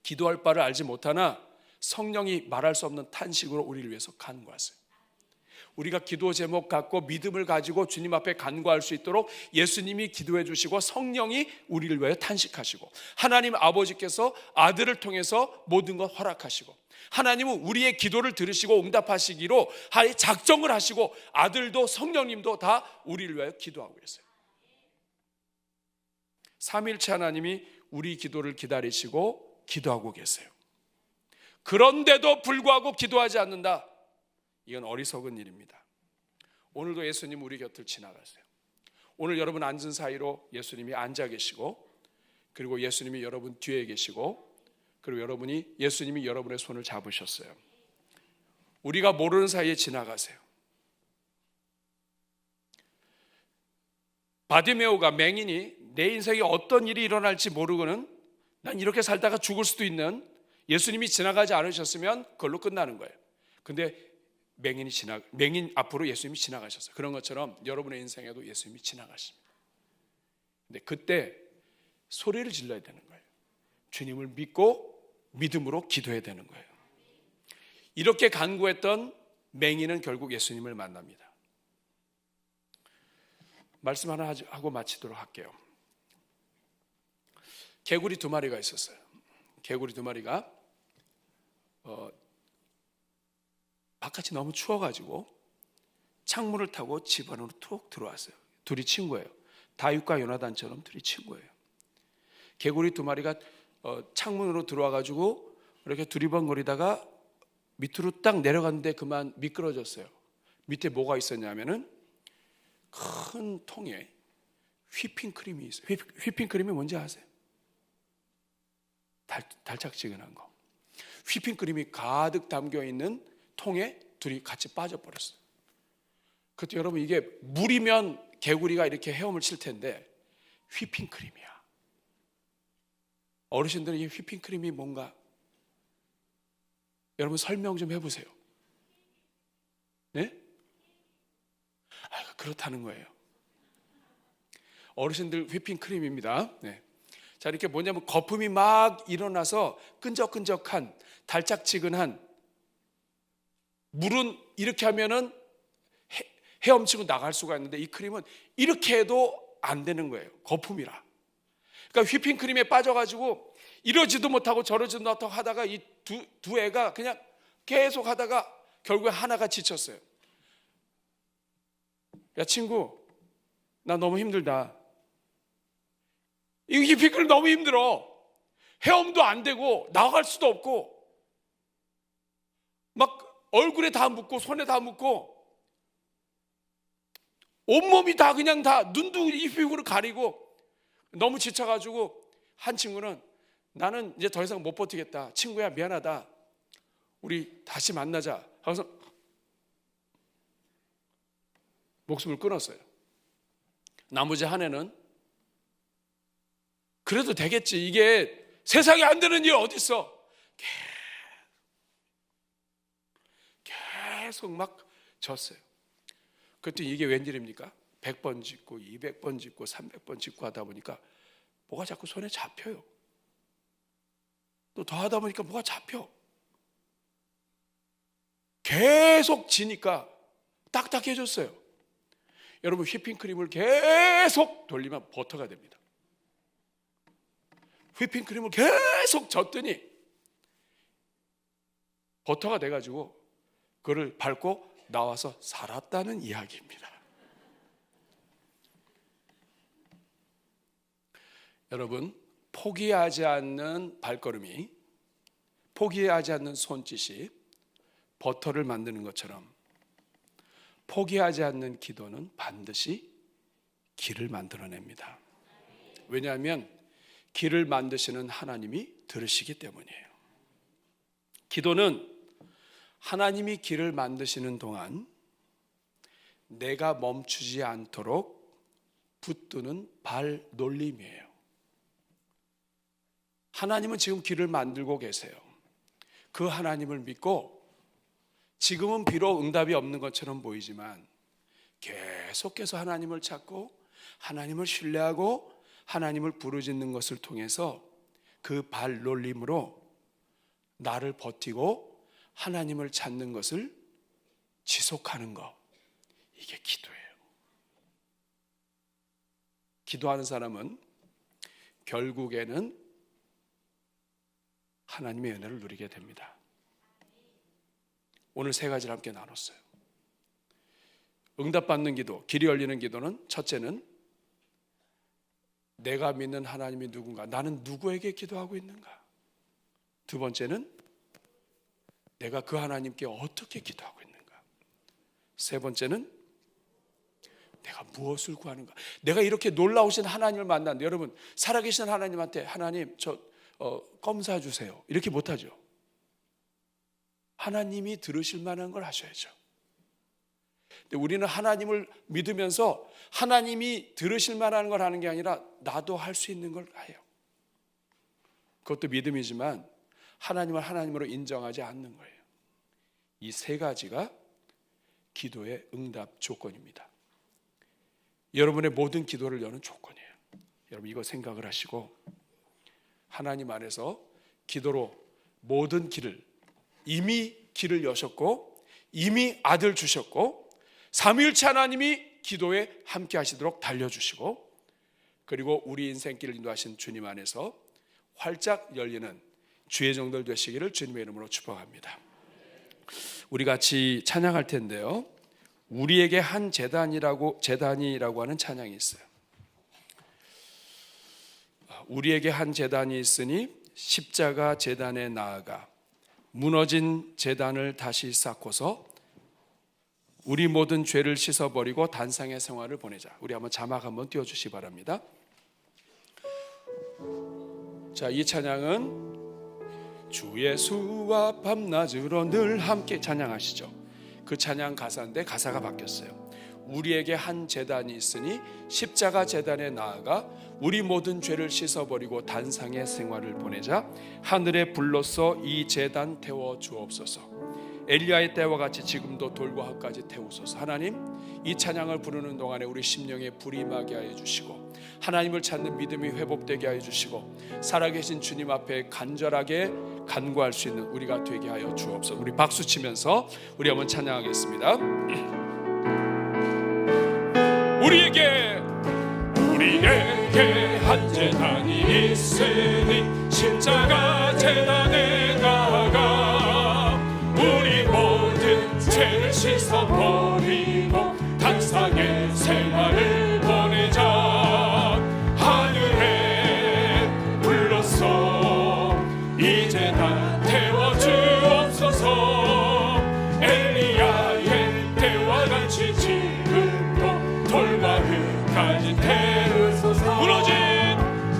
Speaker 3: 기도할 바를 알지 못하나 성령이 말할 수 없는 탄식으로 우리를 위해서 간구하세요. 우리가 기도 제목 갖고 믿음을 가지고 주님 앞에 간구할 수 있도록 예수님이 기도해 주시고 성령이 우리를 위하여 탄식하시고 하나님 아버지께서 아들을 통해서 모든 것 허락하시고 하나님은 우리의 기도를 들으시고 응답하시기로 작정을 하시고 아들도 성령님도 다 우리를 위하여 기도하고 계세요. 삼위일체 하나님이 우리 기도를 기다리시고 기도하고 계세요. 그런데도 불구하고 기도하지 않는다. 이건 어리석은 일입니다. 오늘도 예수님 우리 곁을 지나가세요. 오늘 여러분 앉은 사이로 예수님이 앉아 계시고, 그리고 예수님이 여러분 뒤에 계시고, 그리고 예수님이 여러분의 손을 잡으셨어요. 우리가 모르는 사이에 지나가세요. 바디메오가 맹인이 내 인생에 어떤 일이 일어날지 모르고는 난 이렇게 살다가 죽을 수도 있는, 예수님이 지나가지 않으셨으면 그걸로 끝나는 거예요. 근데 맹인 앞으로 예수님이 지나가셨어요. 그런 것처럼 여러분의 인생에도 예수님이 지나가십니다. 근데 그때 소리를 질러야 되는 거예요. 주님을 믿고 믿음으로 기도해야 되는 거예요. 이렇게 간구했던 맹인은 결국 예수님을 만납니다. 말씀 하나 하고 마치도록 할게요. 개구리 2마리가 있었어요. 개구리 2마리가 바깥이 너무 추워가지고 창문을 타고 집 안으로 툭 들어왔어요. 둘이 친구예요. 다윗과 요나단처럼 둘이 친구예요. 개구리 2마리가 창문으로 들어와가지고 이렇게 두리번거리다가 밑으로 딱 내려갔는데 그만 미끄러졌어요. 밑에 뭐가 있었냐면은 큰 통에 휘핑크림이 있어요. 휘핑크림이 뭔지 아세요? 달짝지근한 거. 휘핑크림이 가득 담겨 있는 통에 둘이 같이 빠져버렸어요. 그때 여러분, 이게 물이면 개구리가 이렇게 헤엄을 칠 텐데 휘핑크림이야. 어르신들은 이 휘핑크림이 뭔가 여러분 설명 좀 해보세요. 네? 그렇다는 거예요. 어르신들 휘핑크림입니다. 네. 자, 이렇게 뭐냐면 거품이 막 일어나서 끈적끈적한 달짝지근한, 물은 이렇게 하면은 헤엄치고 나갈 수가 있는데 이 크림은 이렇게 해도 안 되는 거예요. 거품이라. 그러니까 휘핑크림에 빠져가지고 이러지도 못하고 저러지도 못하고 하다가 이 두 애가 그냥 계속 하다가 결국에 하나가 지쳤어요. 야, 친구, 나 너무 힘들다. 이 휘핑크림 너무 힘들어. 헤엄도 안 되고 나갈 수도 없고 막 얼굴에 다 묻고 손에 다 묻고 온몸이 다 그냥 다 눈도 이 휘핑크림으로 가리고 너무 지쳐가지고 한 친구는 나는 이제 더 이상 못 버티겠다. 친구야, 미안하다. 우리 다시 만나자. 하고서 목숨을 끊었어요. 나머지 한 애는 그래도 되겠지. 이게 세상에 안 되는 일 어디 있어. 계속 막 졌어요. 그랬더니 이게 웬일입니까? 100번 짓고 200번 짓고 300번 짓고 하다 보니까 뭐가 자꾸 손에 잡혀요. 또 더 하다 보니까 뭐가 잡혀. 계속 지니까 딱딱해졌어요. 여러분, 휘핑크림을 계속 돌리면 버터가 됩니다. 휘핑크림을 계속 젓더니 버터가 돼가지고 그를 밟고 나와서 살았다는 이야기입니다. 여러분, 포기하지 않는 발걸음이, 포기하지 않는 손짓이 버터를 만드는 것처럼 포기하지 않는 기도는 반드시 길을 만들어냅니다. 왜냐하면 길을 만드시는 하나님이 들으시기 때문이에요. 기도는 하나님이 길을 만드시는 동안 내가 멈추지 않도록 붙드는 발 놀림이에요. 하나님은 지금 길을 만들고 계세요. 그 하나님을 믿고 지금은 비록 응답이 없는 것처럼 보이지만 계속해서 하나님을 찾고 하나님을 신뢰하고 하나님을 부르짖는 것을 통해서 그 발 놀림으로 나를 버티고 하나님을 찾는 것을 지속하는 것, 이게 기도예요. 기도하는 사람은 결국에는 하나님의 은혜를 누리게 됩니다. 오늘 세 가지를 함께 나눴어요. 응답받는 기도, 길이 열리는 기도는 첫째는 내가 믿는 하나님이 누군가, 나는 누구에게 기도하고 있는가. 두 번째는 내가 그 하나님께 어떻게 기도하고 있는가. 세 번째는 내가 무엇을 구하는가. 내가 이렇게 놀라우신 하나님을 만났는데, 여러분, 살아계신 하나님한테 하나님 저 껌 사주세요 이렇게 못하죠. 하나님이 들으실 만한 걸 하셔야죠. 근데 우리는 하나님을 믿으면서 하나님이 들으실 만한 걸 하는 게 아니라 나도 할 수 있는 걸 해요. 그것도 믿음이지만 하나님을 하나님으로 인정하지 않는 거예요. 이 세 가지가 기도의 응답 조건입니다. 여러분의 모든 기도를 여는 조건이에요. 여러분, 이거 생각을 하시고 하나님 안에서 기도로 모든 길을, 이미 길을 여셨고 이미 아들 주셨고 삼위일체 하나님이 기도에 함께 하시도록 달려주시고, 그리고 우리 인생길을 인도하신 주님 안에서 활짝 열리는 주의 종들 되시기를 주님의 이름으로 축복합니다. 우리 같이 찬양할 텐데요, 우리에게 한 제단이라고 하는 찬양이 있어요. 우리에게 한 제단이 있으니 십자가 제단에 나아가 무너진 제단을 다시 쌓고서 우리 모든 죄를 씻어버리고 단상의 생활을 보내자. 우리 한번 자막 한번 띄워주시기 바랍니다. 자, 이 찬양은 주 예수와 밤낮으로 늘 함께 찬양하시죠. 그 찬양 가사인데 가사가 바뀌었어요. 우리에게 한 제단이 있으니 십자가 제단에 나아가 우리 모든 죄를 씻어버리고 단상의 생활을 보내자. 하늘의 불로써 이 제단 태워 주옵소서. 엘리야의 때와 같이 지금도 돌과 흙까지 태우소서. 하나님, 이 찬양을 부르는 동안에 우리 심령에 불이 임하게 하여 주시고 하나님을 찾는 믿음이 회복되게 하여 주시고 살아계신 주님 앞에 간절하게 간구할 수 있는 우리가 되게 하여 주옵소서. 우리 박수 치면서 우리 한번 찬양하겠습니다. 우리에게 한 제단이 있으니 십자가 제단에 나아가 우리 모든 죄를 씻어버리고 단상의 생활을 보내자. 하늘의 불로써 이 제단 태워 주옵소서. 엘리야의 때와 같이 지금도 돌과 흙까지 태우소서.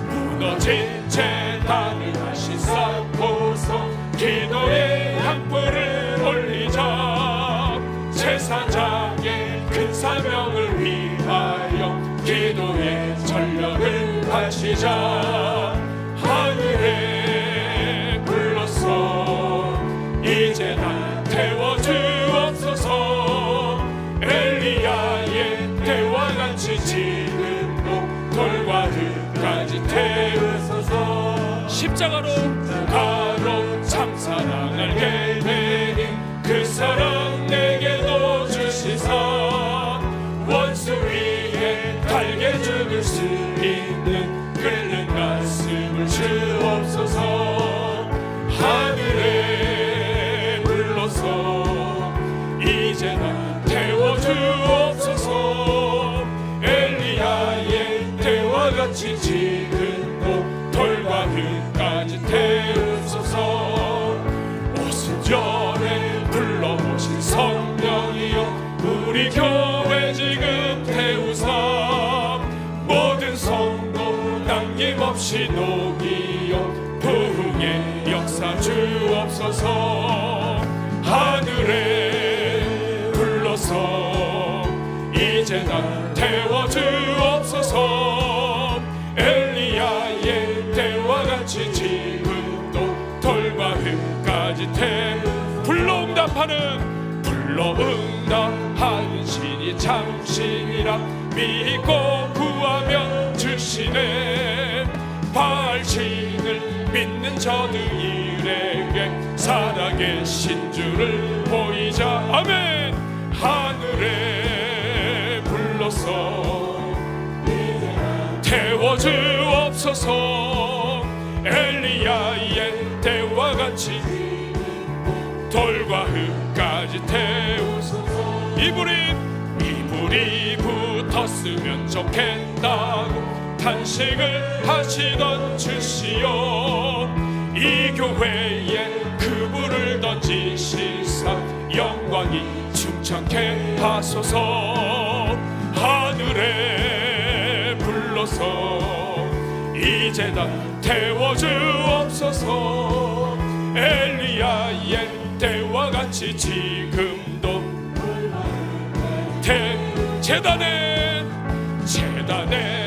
Speaker 3: 무너진 제단을 다시 쌓고서 기도의 향불을 올리자. 제사장의 큰 사명을 위하여 기도의 전력을 바치자. 하늘의 불로써 이 제단 태워 주옵소서. 엘리야의 때와 같이 지금도 돌과 흙까지 태우소서. 십자가로 참사랑을 깨매니 그 사랑 내게도 주시사. 원수 위에 달게 죽을 수 있는 끓는 가슴을 주옵소서. 하늘의 불로써 이제 나 태워 주옵소서. 엘리야의 때와 같이 지금도 돌과 흙까지 태우소서. 오순절에 불러오신 성령이여 우리 교회 지금 태우사. 모든 성도 남김없이 녹이여 부흥의 역사 주옵소서. 하늘에 불러서 이제 나 태워 주옵소서. 엘리야의 때와 같이 지금도 돌과 흙까지 불러응답하는 신이 참신이라 믿고 구하면 주시네. 바알신을 믿는 저들에게 살아계신 주를 보이자. 아멘. 하늘에 불러서 태워 주옵소서. 엘리야의 때와 같이 돌과 흙까지 태우소서. 이불이 붙었으면 좋겠다고 탄식을 하시던 주시여. 이 교회에 그 불을 던지시사 영광이 충천케 하소서. 하늘에 불러서 이제 다 태워 주옵소서. 엘리야의 때와 같이 지금도 재단에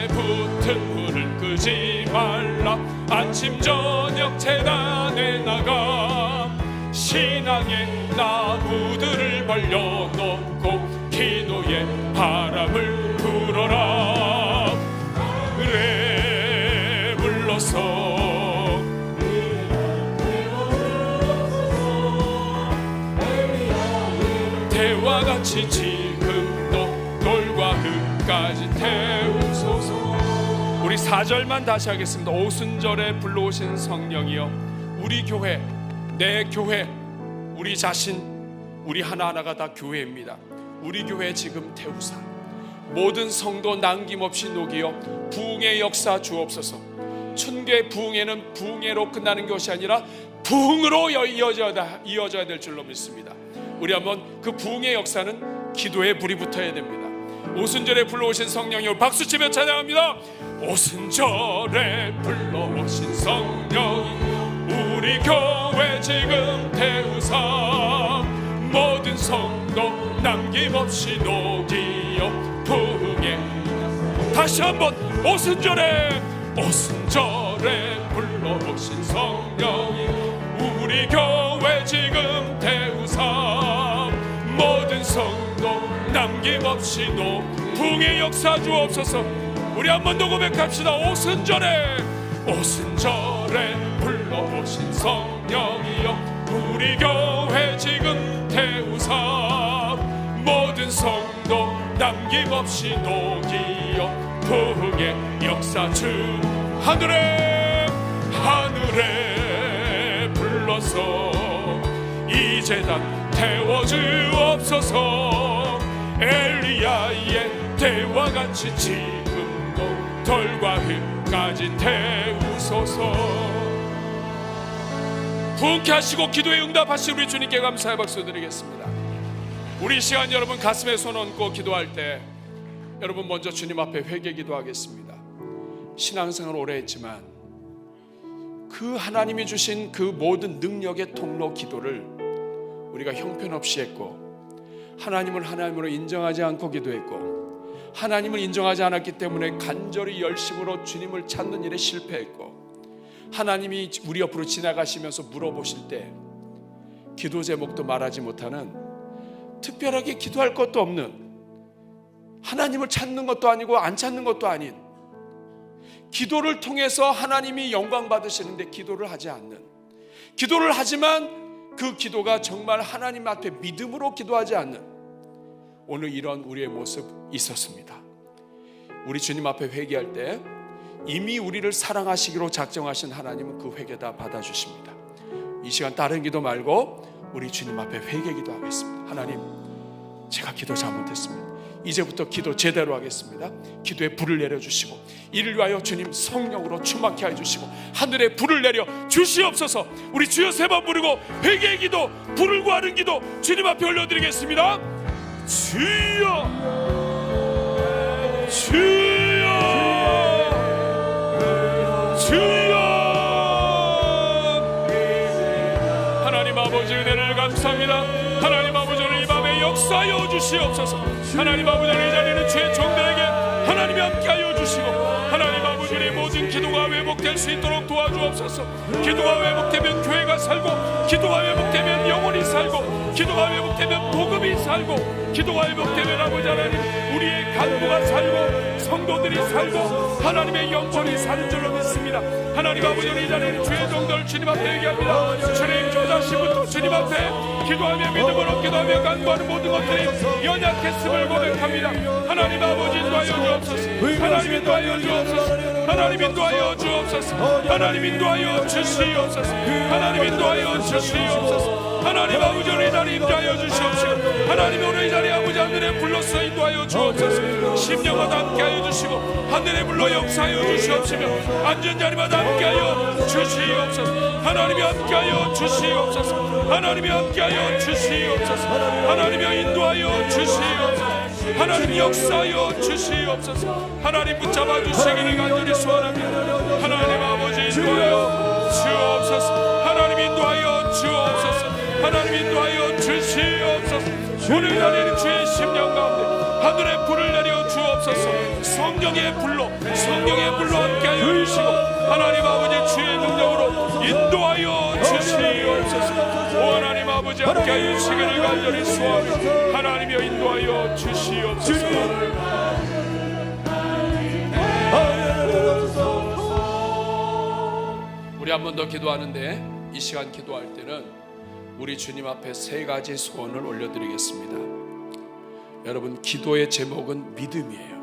Speaker 3: 붙은 불을 끄지 말라. 아침 저녁 재단에 나가 신앙의 나무들을 벌려놓고 기도의 바람을 불어라. 그래 불러서 때와 같이 지금도 돌과 흙까지 태우소서. 우리 4절만 다시 하겠습니다. 오순절에 불러오신 성령이여 우리 교회, 내 교회, 우리 자신, 우리 하나하나가 다 교회입니다. 우리 교회 지금 태우사. 모든 성도 남김없이 녹이어 부흥의 역사 주옵소서. 춘계 부흥회는 부흥회로 끝나는 것이 아니라 부흥으로 이어져야 될 줄로 믿습니다. 우리 한번 그 부흥의 역사는 기도에 불이 붙어야 됩니다. 오순절에 불러오신 성령이 박수치며 찬양합니다. 오순절에 불러오신 성령이 우리 교회 지금 태우사 모든 성도 남김없이 녹이어 부흥해. 다시 한번 오순절에 불러오신 성령이 우리 교회 지금 태우사 모든 성도 남김없이 부흥의 역사 주옵소서. 우리 한 번 더 고백합시다. 오순절에 불러오신 성령이여 우리 교회 지금 태우사 모든 성도 남김없이 녹이어 부흥의 역사 주 하늘에 불러서 이 제단 태워주옵소서. 엘리야의 때와 같이 지금도 돌과 흙까지 태우소서. 부흥케 하시고 기도에 응답하신 우리 주님께 감사의 박수 드리겠습니다. 우리 시간 여러분 가슴에 손 얹고 기도할 때 여러분 먼저 주님 앞에 회개 기도하겠습니다. 신앙생활을 오래 했지만 그 하나님이 주신 그 모든 능력의 통로 기도를 우리가 형편없이 했고, 하나님을 하나님으로 인정하지 않고 기도했고, 하나님을 인정하지 않았기 때문에 간절히 열심으로 주님을 찾는 일에 실패했고, 하나님이 우리 옆으로 지나가시면서 물어보실 때 기도 제목도 말하지 못하는, 특별하게 기도할 것도 없는, 하나님을 찾는 것도 아니고 안 찾는 것도 아닌, 기도를 통해서 하나님이 영광 받으시는데 기도를 하지 않는, 기도를 하지만 그 기도가 정말 하나님 앞에 믿음으로 기도하지 않는 오늘 이런 우리의 모습 있었습니다. 우리 주님 앞에 회개할 때 이미 우리를 사랑하시기로 작정하신 하나님은 그 회개 다 받아주십니다. 이 시간 다른 기도 말고 우리 주님 앞에 회개 기도하겠습니다. 하나님, 제가 기도 잘못했습니다. 이제부터 기도 제대로 하겠습니다. 기도에 불을 내려주시고 이를 위하여 주님 성령으로 충만케 해주시고 하늘에 불을 내려 주시옵소서. 우리 주여 세 번 부르고 회개의 기도, 불을 구하는 기도 주님 앞에 올려드리겠습니다. 주여, 주여, 주여. 하나님 아버지 은혜를 감사합니다. 하나님 아버지 오늘 이 밤에 역사하여 주시옵소서. 하나님 아버지 이 자리는 주의 종들에게 하나님이 함께하여 주시고, 하나님 아버지 우리의 모든 기도가 회복될 수 있도록 도와주옵소서. 기도가 회복되면 교회가 살고, 기도가 회복되면 영혼이 살고, 기도가 회복되면 복음이 살고, 기도가 회복되면 아버지 하나님 우리의 간부가 살고 성도들이 살고 하나님의 영광이 사는 줄로 믿습니다. 하나님 아버지 이 자리는 주의 종들 주님 앞에 얘기합니다. 주님 조자씨부터 주님 앞에 기도하며 믿음으로 기도하며 간구하는 모든 것들이 연약했음을 고백합니다. 하나님 아버지 인도하여 주옵소서. 하나님 인도하여 주옵소서. 하나님 인도하여 주옵소서. 하나님 인도하여 주시옵소서. 하나님 인도하여 주시옵소서. 하나님 아버지 오늘 이 자리에 임재하여 주시옵시고, 하나님 오늘 이 자리에 아버지 하늘에 불러서 인도하여 주옵소서. 심령마다 함께하여 주시고 하늘에 불러 역사하여 주시옵시며 앉은 자리마다 함께하여 주시옵소서. 하나님이 함께하여 주시옵소서. 하나님이 함께하여 주시옵소서. 하나님이 인도하여 주시옵소서. 하나님이 역사하여 주시옵소서. 하나님 붙잡아 주시기를 간절히 소원합니다. 하나님 아버지 인도하여 주옵소서. 하나님 인도하여 주옵소서. 하나님 인도하여 주시옵소서. 오늘 이 자리에는 주의 심령 가운데 하늘에 불을 내려 주옵소서. 성령의 불로 함께하여 주시고 하나님 아버지 주의 능력으로 인도하여 주시옵소서. 오 하나님 아버지 함께하여 주시기를 간절히 소원합니다. 하나님이여 인도하여 주시옵소서. 우리 한 번 더 기도하는데, 이 시간 기도할 때는 우리 주님 앞에 세 가지 소원을 올려드리겠습니다. 여러분, 기도의 제목은 믿음이에요.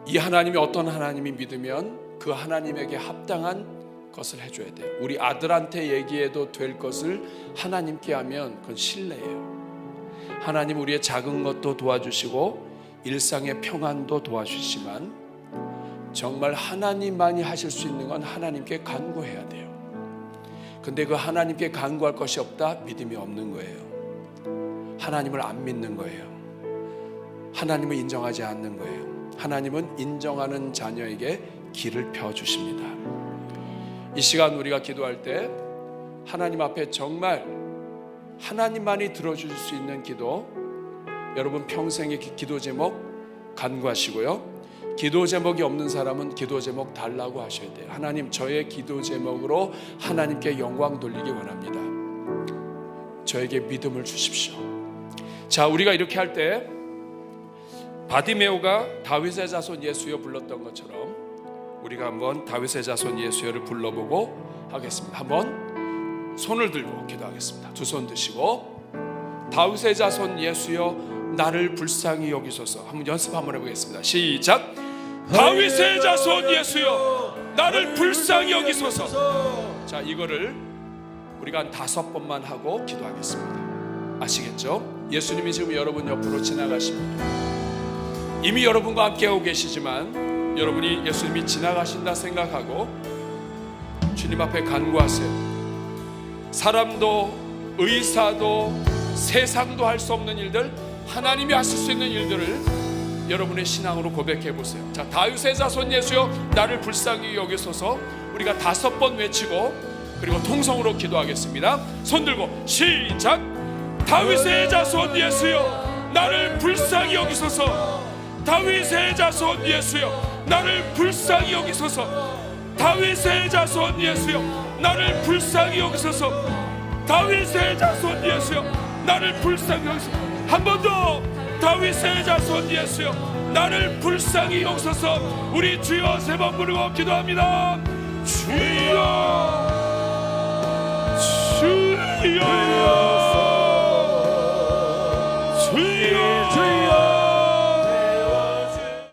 Speaker 3: 이 하나님이 어떤 하나님이 믿으면 그 하나님에게 합당한 것을 해줘야 돼요. 우리 아들한테 얘기해도 될 것을 하나님께 하면 그건 신뢰예요. 하나님 우리의 작은 것도 도와주시고 일상의 평안도 도와주시지만 정말 하나님만이 하실 수 있는 건 하나님께 간구해야 돼요. 근데 그 하나님께 간구할 것이 없다? 믿음이 없는 거예요. 하나님을 안 믿는 거예요. 하나님을 인정하지 않는 거예요. 하나님은 인정하는 자녀에게 길을 펴주십니다. 이 시간 우리가 기도할 때 하나님 앞에 정말 하나님만이 들어줄 수 있는 기도, 여러분 평생의 기도 제목 간구하시고요. 기도 제목이 없는 사람은 기도 제목 달라고 하셔야 돼요. 하나님, 저의 기도 제목으로 하나님께 영광 돌리기 원합니다. 저에게 믿음을 주십시오. 자, 우리가 이렇게 할 때 바디메오가 다윗의 자손 예수여 불렀던 것처럼 우리가 한번 다윗의 자손 예수여를 불러보고 하겠습니다. 한번 손을 들고 기도하겠습니다. 두 손 드시고, 다윗의 자손 예수여 나를 불쌍히 여기소서. 한번 연습 한번 해보겠습니다. 시작. 다윗의 자손 예수여 나를 불쌍히 여기소서. 자, 이거를 우리가 한 5번만 하고 기도하겠습니다. 아시겠죠? 예수님이 지금 여러분 옆으로 지나가십니다. 이미 여러분과 함께하고 계시지만 여러분이 예수님이 지나가신다 생각하고 주님 앞에 간구하세요. 사람도 의사도 세상도 할 수 없는 일들, 하나님이 하실 수 있는 일들을 여러분의 신앙으로 고백해 보세요. 자, 다윗의 자손 예수여 나를 불쌍히 여기소서. 우리가 5번 외치고 그리고 통성으로 기도하겠습니다. 손 들고 시작. 다윗의 자손 예수여 나를 불쌍히 여기소서. 다윗의 자손 예수여 나를 불쌍히 여기소서. 다윗의 자손 예수여 나를 불쌍히 여기소서. 다윗의 자손 예수여 나를 불쌍히 여기소서. 한 번 더. 다윗의 자손 예수여 나를 불쌍히 여기소서. 우리 주여 3번 부르고 기도합니다. 주여